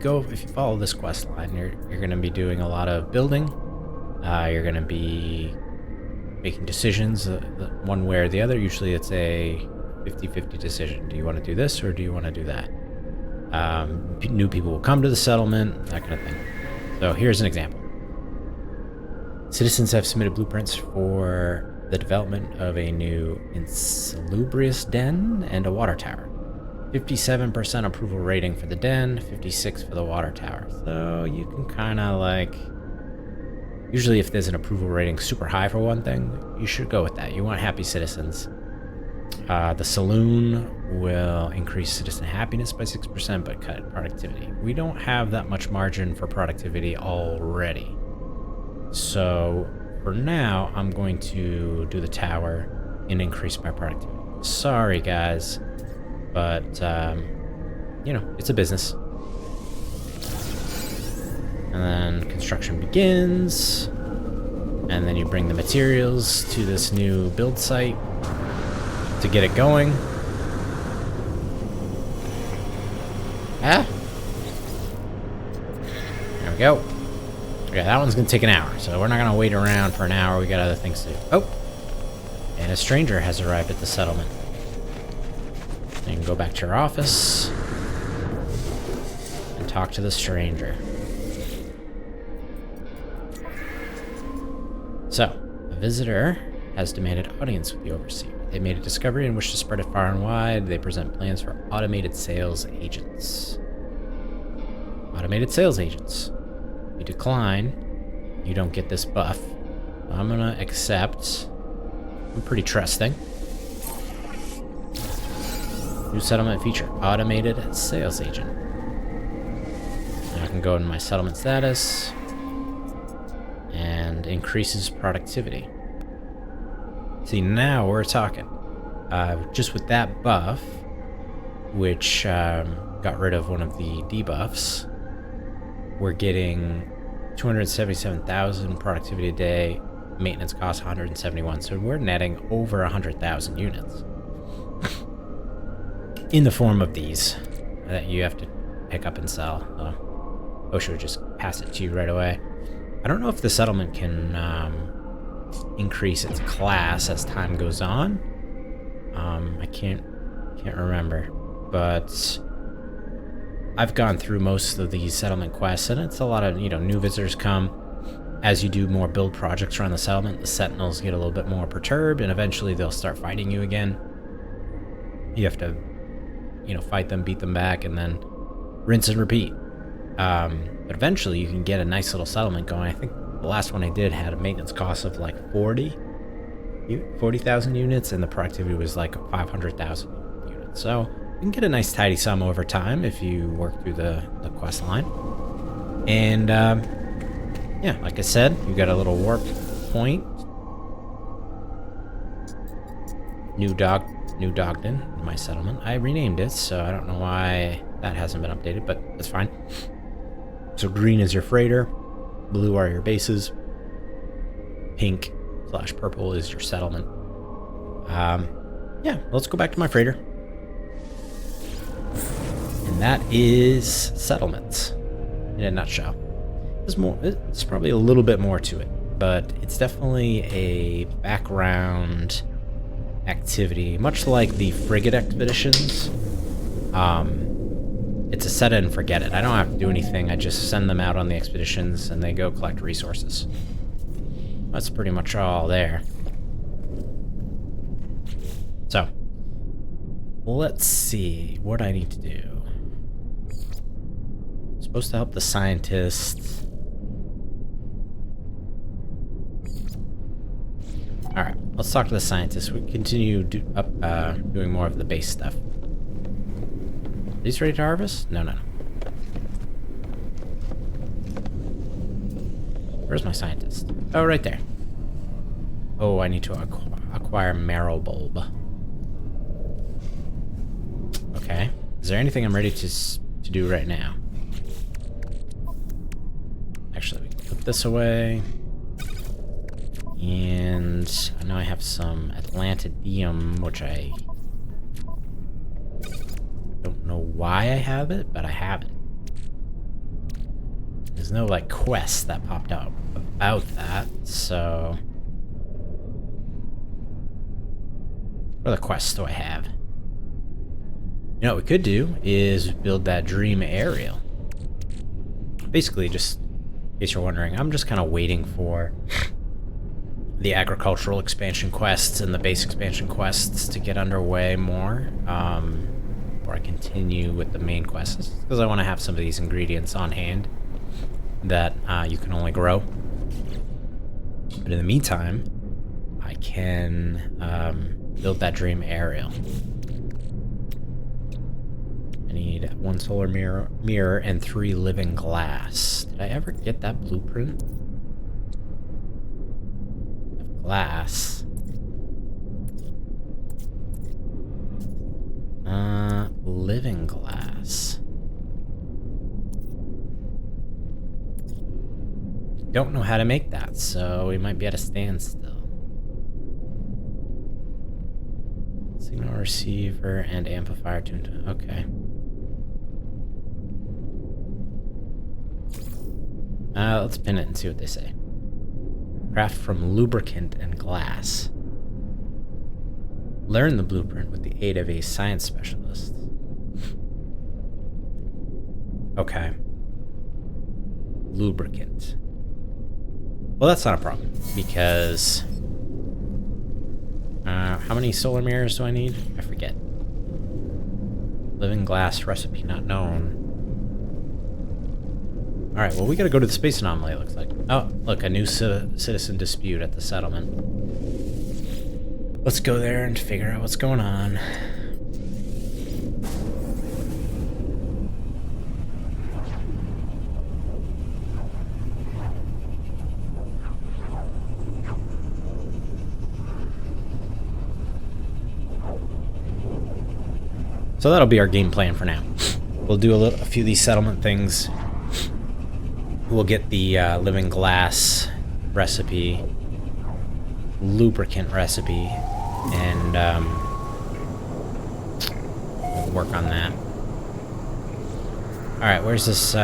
follow this quest line, you're going to be doing a lot of building. You're going to be making decisions one way or the other. Usually it's a 50-50 decision. Do you want to do this or do you want to do that? New people will come to the settlement, that kind of thing. So here's an example. Citizens have submitted blueprints for the development of a new insalubrious den and a water tower. 57% approval rating for the den, 56% for the water tower. So you can kind of like, usually if there's an approval rating super high for one thing, you should go with that. You want happy citizens. The saloon will increase citizen happiness by 6%, but cut productivity. We don't have that much margin for productivity already. So for now, I'm going to do the tower and increase my productivity. Sorry, guys. But, you know, it's a business. And then construction begins. And then you bring the materials to this new build site to get it going. Ah. There we go. Yeah, that one's gonna take an hour, so we're not gonna wait around for an hour. We got other things to do. Oh! And a stranger has arrived at the settlement. You can go back to your office and talk to the stranger. So, a visitor has demanded audience with the overseer. They made a discovery and wish to spread it far and wide. They present plans for automated sales agents. Automated sales agents. You decline, you don't get this buff. I'm gonna accept. I'm pretty trusting. New settlement feature, automated sales agent. And I can go in my settlement status and increases productivity. See, now we're talking. Just with that buff, which got rid of one of the debuffs, we're getting 277,000 productivity a day, maintenance cost 171. So we're netting over 100,000 units. In the form of these that you have to pick up and sell. OSHA would just pass it to you right away. I don't know if the settlement can increase its class as time goes on. I can't remember, but I've gone through most of these settlement quests, and it's a lot of, you know, new visitors come. As you do more build projects around the settlement, the sentinels get a little bit more perturbed, and eventually they'll start fighting you again. You have to, you know, fight them, beat them back, and then rinse and repeat. But eventually you can get a nice little settlement going. I think the last one I did had a maintenance cost of like 40,000 units, and the productivity was like 500,000 units. So you can get a nice tidy sum over time if you work through the quest line. And yeah, like I said, you got a little warp point. New Dogden, my settlement. I renamed it, so I don't know why that hasn't been updated, but that's fine. So green is your freighter, blue are your bases, pink/purple is your settlement. Yeah, let's go back to my freighter. And that is settlements in a nutshell. It's probably a little bit more to it, but it's definitely a background activity, much like the frigate expeditions. It's a set it and forget it. I don't have to do anything. I just send them out on the expeditions and they go collect resources. That's pretty much all there. So, let's see what I need to do. I'm supposed to help the scientists. Alright, let's talk to the scientists. We continue doing more of the base stuff. Are these ready to harvest? No. Where's my scientist? Oh, right there. Oh, I need to acquire marrow bulb. Okay. Is there anything I'm ready to do right now? Actually, we can put this away. And I know I have some Atlantidium, which I don't know why I have it, but I have it. There's no, like, quest that popped up about that, so... What other quests do I have? You know what we could do is build that dream aerial. Basically, just in case you're wondering, I'm just kind of waiting for the agricultural expansion quests and the base expansion quests to get underway more, before I continue with the main quests, because I want to have some of these ingredients on hand that you can only grow. But in the meantime, I can build that dream aerial. I need 1 solar mirror and 3 living glass. Did I ever get that blueprint? Of glass. Living glass. Don't know how to make that, so we might be at a standstill. Signal receiver and amplifier tuned to... Okay. Let's pin it and see what they say. Craft from lubricant and glass. Learn the blueprint with the aid of a science specialist. Okay. Lubricant. Well, that's not a problem, because... how many solar mirrors do I need? I forget. Living glass recipe not known. Alright, well, we gotta go to the space anomaly, it looks like. Oh, look, a new citizen dispute at the settlement. Let's go there and figure out what's going on. So that'll be our game plan for now. We'll do a few of these settlement things. We'll get the living glass recipe, lubricant recipe, and we'll work on that. Alright, where's this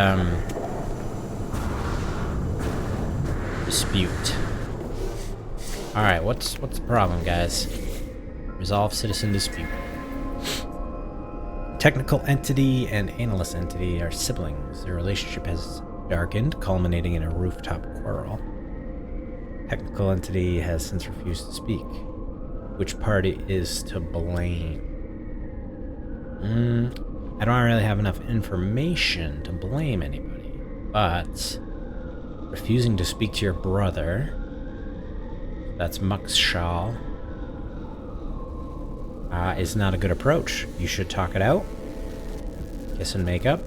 dispute? Alright, what's the problem, guys? Resolve citizen dispute. Technical entity and analyst entity are siblings. Their relationship has darkened, culminating in a rooftop quarrel. Technical entity has since refused to speak. Which party is to blame? I don't really have enough information to blame anybody, but refusing to speak to your brother, that's Muckshaw, is not a good approach. You should talk it out, kiss and make up.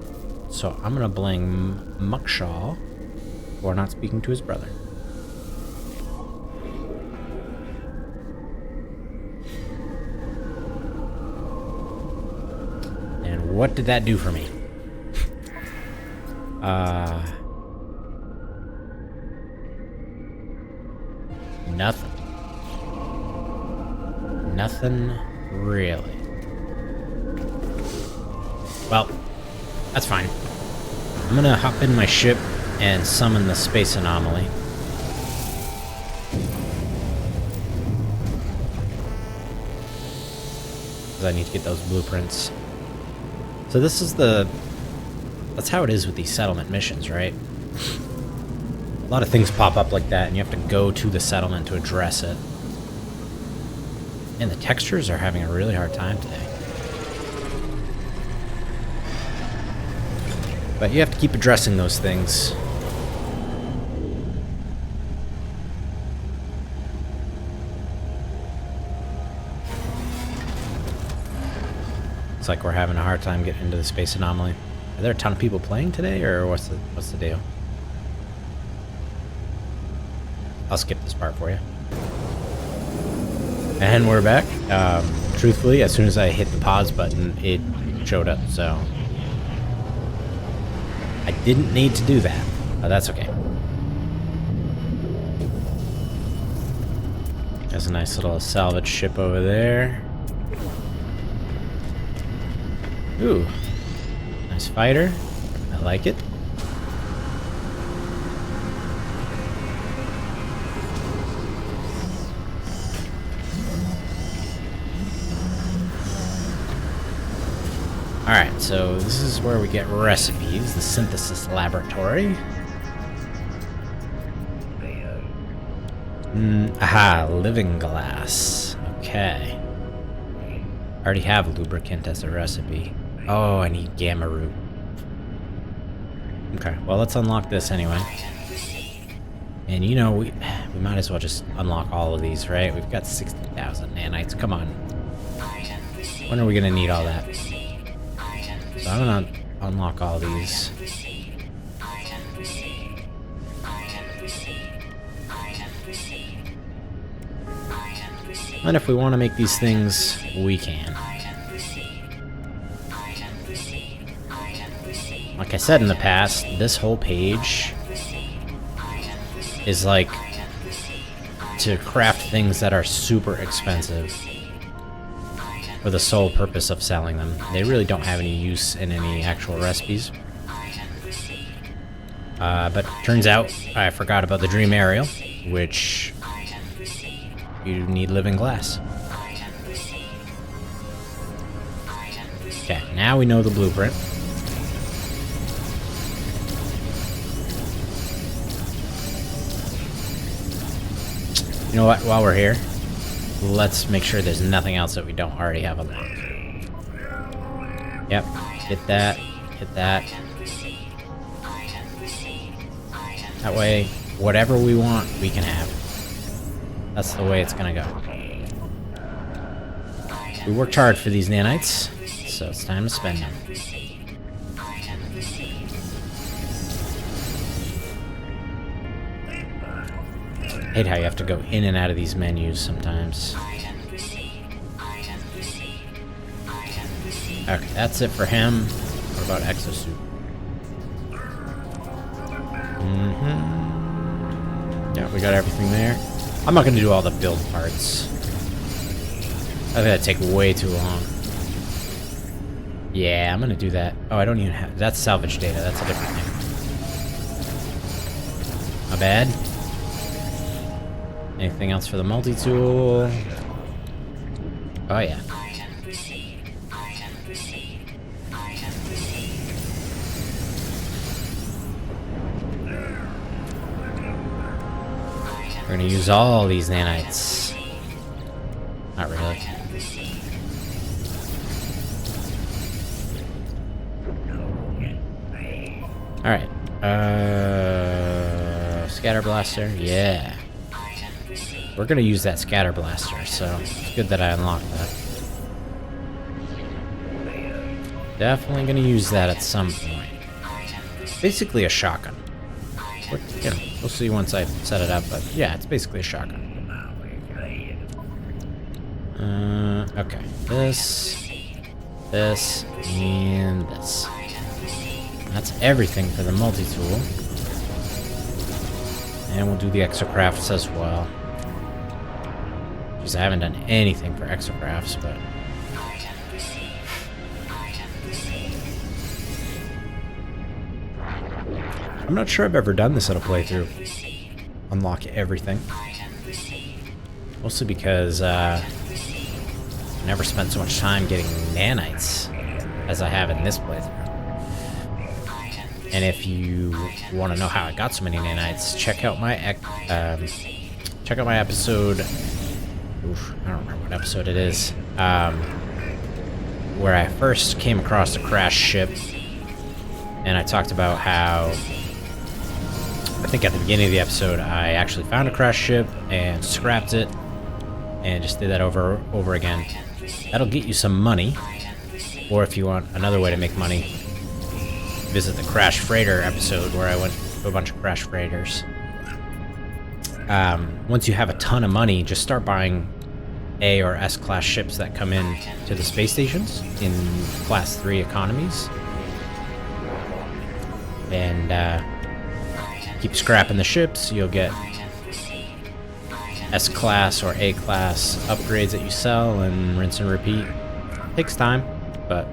So I'm gonna blame Muckshaw for not speaking to his brother. And what did that do for me? Nothing. Nothing really. Well, that's fine. I'm gonna hop in my ship and summon the space anomaly. Because I need to get those blueprints. So this is that's how it is with these settlement missions, right? A lot of things pop up like that and you have to go to the settlement to address it. And the textures are having a really hard time today. But you have to keep addressing those things. Looks like we're having a hard time getting into the space anomaly. Are there a ton of people playing today, or what's the deal? I'll skip this part for you. And we're back. Truthfully, as soon as I hit the pause button, it showed up, so I didn't need to do that, but that's okay. There's a nice little salvage ship over there. Ooh, nice fighter. I like it. Alright, so this is where we get recipes, the synthesis laboratory. Aha, living glass. Okay. I already have lubricant as a recipe. Oh, I need gamma root. Okay, well, let's unlock this anyway. And you know, we might as well just unlock all of these, right? We've got 60,000 nanites. Come on. When are we gonna need all that? So I'm gonna unlock all these. And if we want to make these things, we can. Like I said in the past, this whole page is like to craft things that are super expensive for the sole purpose of selling them. They really don't have any use in any actual recipes. But turns out I forgot about the Dream Aerial, which you need living glass. Okay, now we know the blueprint. You know what, while we're here, let's make sure there's nothing else that we don't already have unlocked. Yep, hit that, hit that. That way, whatever we want, we can have. That's the way it's gonna go. We worked hard for these nanites, so it's time to spend them. I hate how you have to go in and out of these menus sometimes. Okay, that's it for him. What about exosuit? Yeah, we got everything there. I'm not gonna do all the build parts. I think that'd take way too long. Yeah, I'm gonna do that. Oh, I don't even have... That's salvage data. That's a different thing. Not bad. Anything else for the multi-tool? Oh, yeah. We're gonna use all these nanites. Not really. Alright. Scatter blaster? Yeah. We're gonna use that scatter blaster, so it's good that I unlocked that. Definitely gonna use that at some point. Basically a shotgun. You know, we'll see once I set it up, but yeah, it's basically a shotgun. Okay. This, and this. That's everything for the multi-tool. And we'll do the exocrafts as well. Because I haven't done anything for exocrafts, but... I'm not sure I've ever done this at a playthrough. Unlock everything. Mostly because, I never spent so much time getting nanites as I have in this playthrough. And if you want to know how I got so many nanites, check out my episode. Oof, I don't remember what episode it is. Where I first came across a crashed ship, and I talked about how I think at the beginning of the episode I actually found a crashed ship and scrapped it, and just did that over again. That'll get you some money, or if you want another way to make money, visit the Crash Freighter episode where I went to a bunch of Crash Freighters. once you have a ton of money, just start buying A or S class ships that come in to the space stations in class 3 economies. And keep scrapping the ships. You'll get S class or A class upgrades that you sell, and rinse and repeat. Takes time, but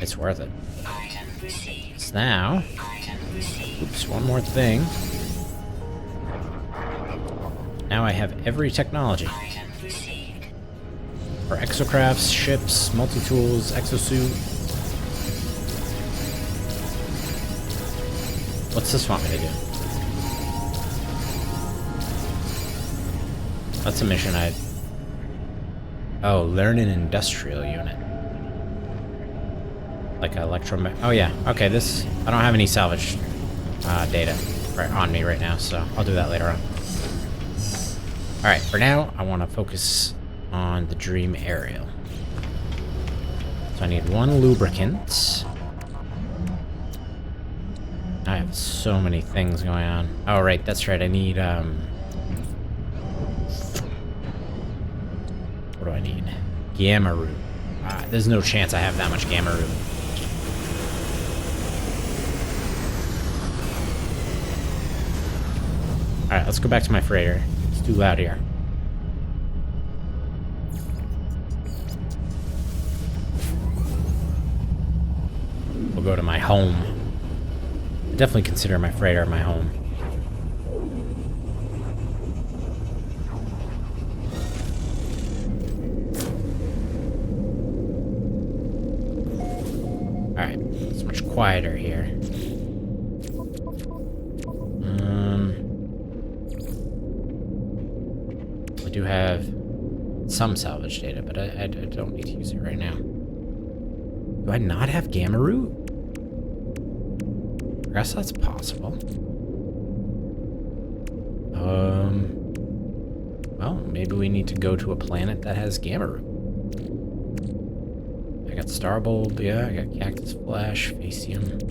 it's worth it. So now, oops, one more thing. Now I have every technology for exocrafts, ships, multi-tools, exosuit. What's this want me to do? That's a mission Oh, learn an industrial unit. Like oh yeah, okay, this... I don't have any salvage data on me right now, so I'll do that later on. Alright, for now, I want to focus on the Dream Aerial. So I need 1 lubricant. I have so many things going on. Oh, right, that's right, I need, what do I need? Gamma root. There's no chance I have that much gamma root. Alright, let's go back to my freighter. It's too loud here. We'll go to my home. I definitely consider my freighter my home. Alright, it's much quieter here. We do have some salvage data, but I don't need to use it right now. Do I not have gamma root? I guess that's possible. Well, maybe we need to go to a planet that has gamma root. I got Starbulb, yeah, I got Cactus Flash, Facium.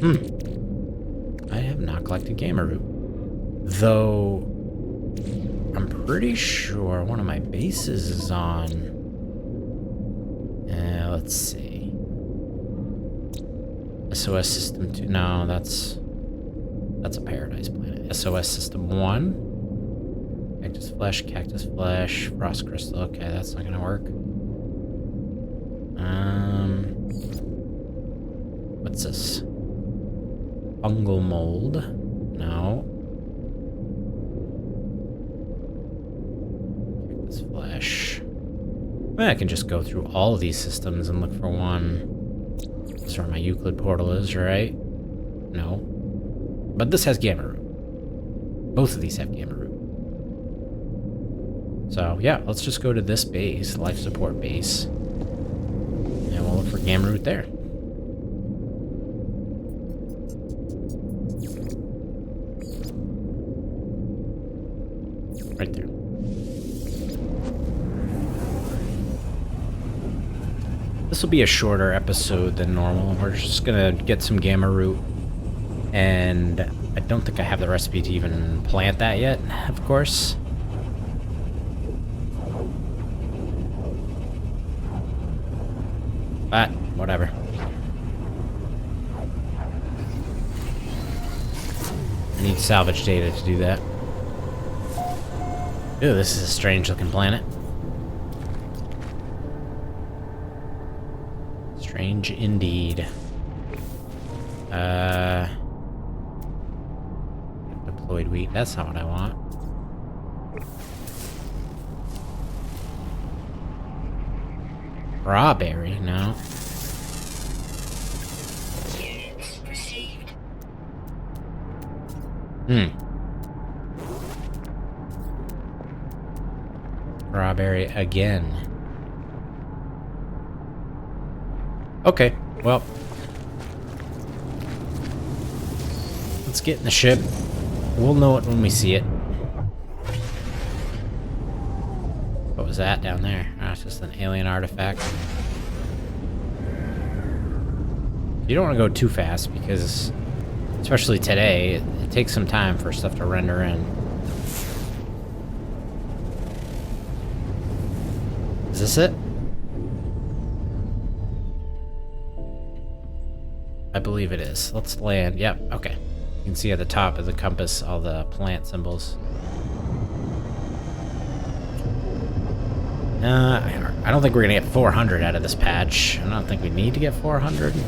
I have not collected gamma root. Though, I'm pretty sure one of my bases is on... let's see. SOS System 2, no, that's a Paradise planet. SOS System 1. Cactus Flash, Frost Crystal. Okay, that's not gonna work. What's this? Fungal mold. No. Cactus Flash. Well, I can just go through all of these systems and look for one. That's where my Euclid portal is, right? No. But this has gamma root. Both of these have gamma root. So, yeah, let's just go to this base, life support base. And we'll look for gamma root there. Right there. This will be a shorter episode than normal. We're just gonna get some gamma root. And I don't think I have the recipe to even plant that yet, of course. But, whatever. I need salvage data to do that. Ew, this is a strange looking planet. Strange indeed. Deployed wheat, that's not what I want. Strawberry, no. Strawberry again. Okay, well. Let's get in the ship. We'll know it when we see it. What was that down there? Oh, it's just an alien artifact. You don't want to go too fast because, especially today, it takes some time for stuff to render in. Is this it? I believe it is. Let's land. Yep, okay. You can see at the top of the compass all the plant symbols. I don't think we're gonna get 400 out of this patch. I don't think we need to get 400. We'll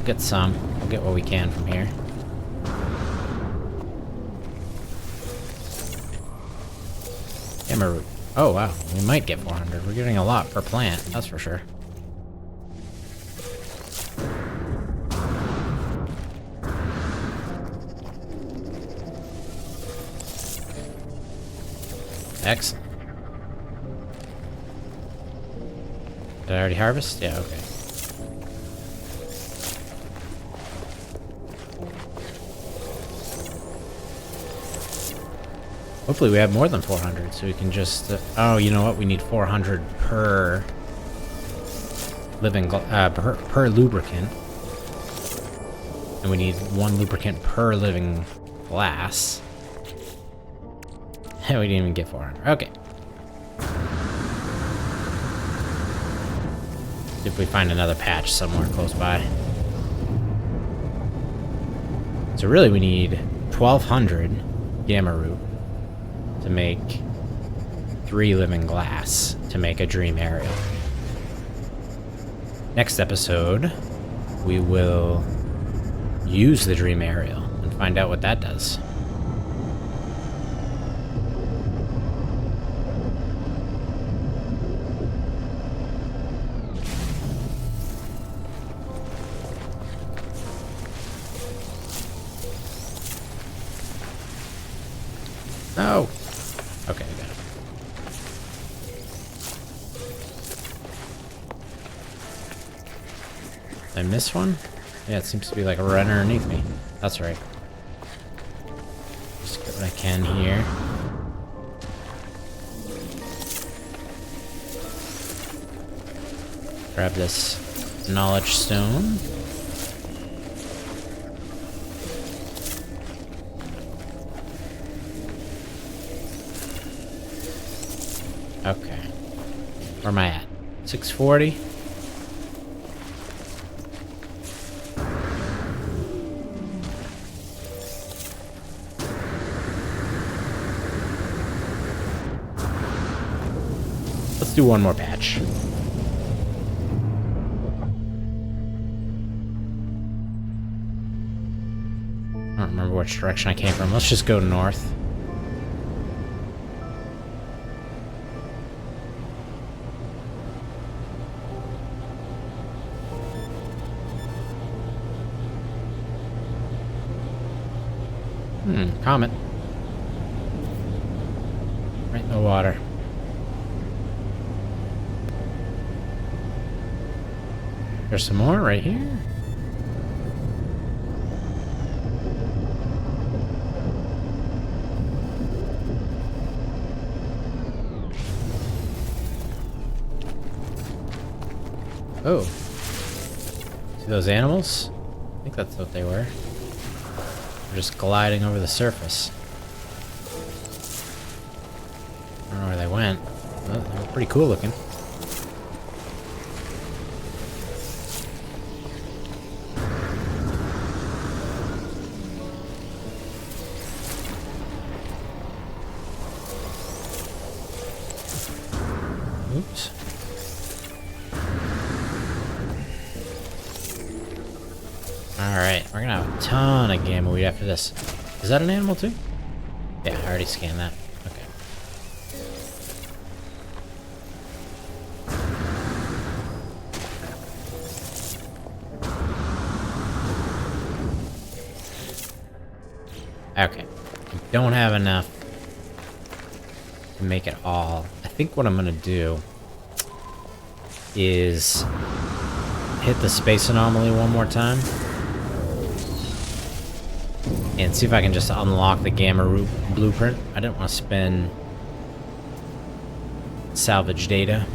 get some. We'll get what we can from here. Gamma root. Oh wow, we might get 400. We're getting a lot per plant, that's for sure. Excellent. Did I already harvest? Yeah, okay. Hopefully we have more than 400, so we can just... oh, you know what? We need 400 per living... per lubricant. And we need 1 lubricant per living glass. And we didn't even get 400. Okay. See if we find another patch somewhere close by. So really we need 1200 gamma root to make 3 living glass to make a dream aerial. Next episode, we will use the dream aerial and find out what that does. No. Okay, I got it. Did I miss one? Yeah, it seems to be like right underneath me. That's right. Just get what I can here. Grab this knowledge stone. Okay. Where am I at? 640? Let's do one more patch. I don't remember which direction I came from. Let's just go north. Comet. Right in the water. There's some more right here. Oh. See those animals? I think that's what they were. They're just gliding over the surface. I don't know where they went. Well, they were pretty cool looking. Oops. Alright, we're gonna have a ton of gamma weed after this. Is that an animal too? Yeah, I already scanned that. Okay. Okay. I don't have enough to make it all. I think what I'm gonna do is hit the space anomaly one more time and see if I can just unlock the gamma root blueprint. I didn't want to spend salvage data.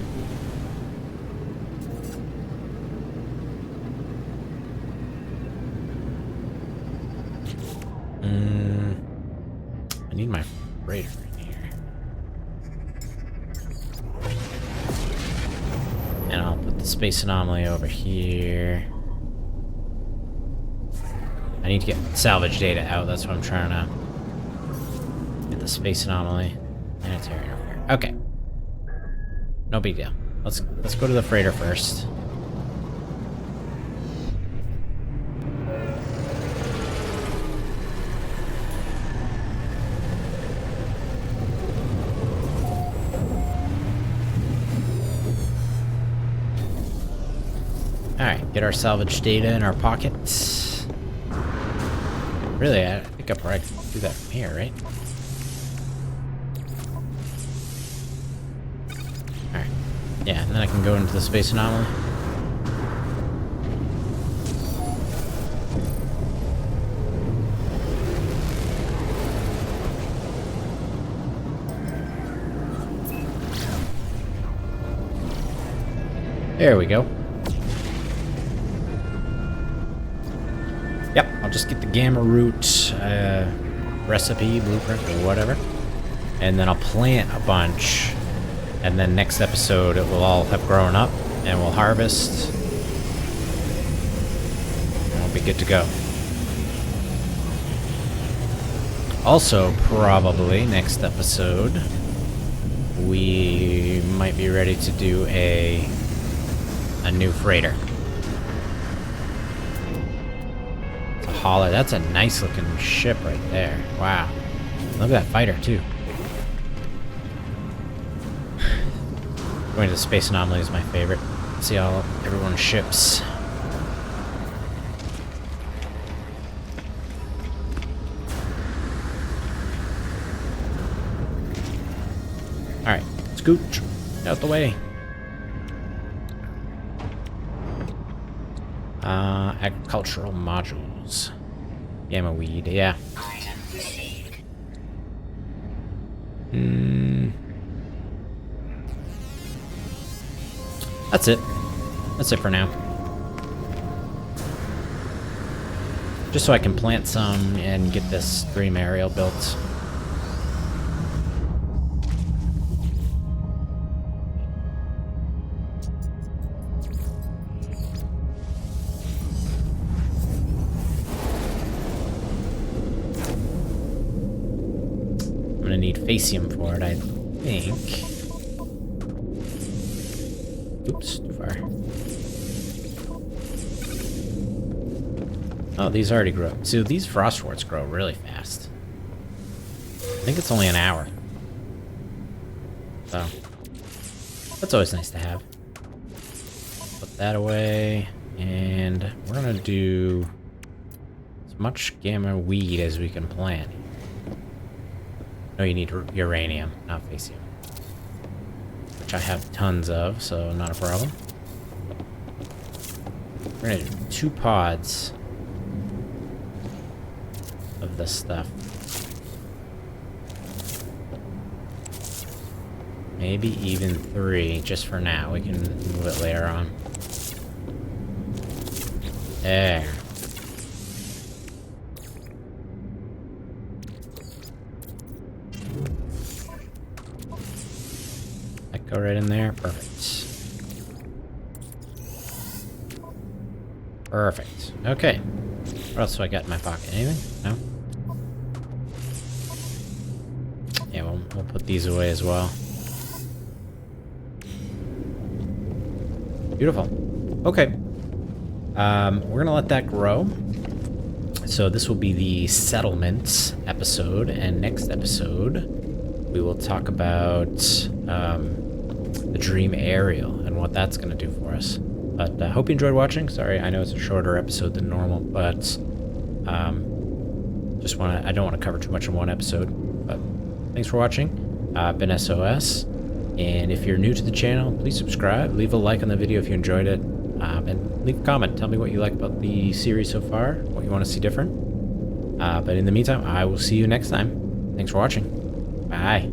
I need my freighter in here. space anomaly over here. I need to get salvage data out. That's what I'm trying to get the space anomaly. Planetarian over here. Okay. No big deal. Let's go to the freighter first. Alright, get our salvage data in our pockets. Really, I think I probably can do that from here, right? Alright. Yeah, and then I can go into the space anomaly. There we go. Yep, I'll just get the gamma root recipe, blueprint, or whatever. And then I'll plant a bunch. And then next episode, it will all have grown up. And we'll harvest. And we'll be good to go. Also, probably, next episode, we might be ready to do a new freighter. Hauler. That's a nice looking ship right there. Wow. Look at that fighter too. Going to the space anomaly is my favorite. See all everyone's ships. Alright, scooch out the way. Agricultural modules. Gamma weed, yeah. That's it. That's it for now. Just so I can plant some and get this dream aerial built. I'm gonna need Facium for it, I think. Oops, too far. Oh, these already grow. So these frostworts grow really fast. I think it's only an hour. So, that's always nice to have. Put that away, and we're gonna do as much gamma weed as we can plant. No, you need uranium, not Facium. Which I have tons of, so not a problem. We're gonna do 2 pods of this stuff. Maybe even 3, just for now. We can move it later on. There. Go right in there. Perfect. Perfect. Okay. What else do I got in my pocket? Anything? No? Yeah, we'll put these away as well. Beautiful. Okay. We're gonna let that grow. So this will be the settlements episode, and next episode we will talk about the dream aerial and what that's going to do for us. But I hope you enjoyed watching. Sorry, I know it's a shorter episode than normal, but I don't want to cover too much in one episode. But thanks for watching. I've been SOS, and if you're new to the channel, please subscribe, leave a like on the video if you enjoyed it, and leave a comment. Tell me what you like about the series so far, what you want to see different. But in the meantime, I will see you next time. Thanks for watching. Bye.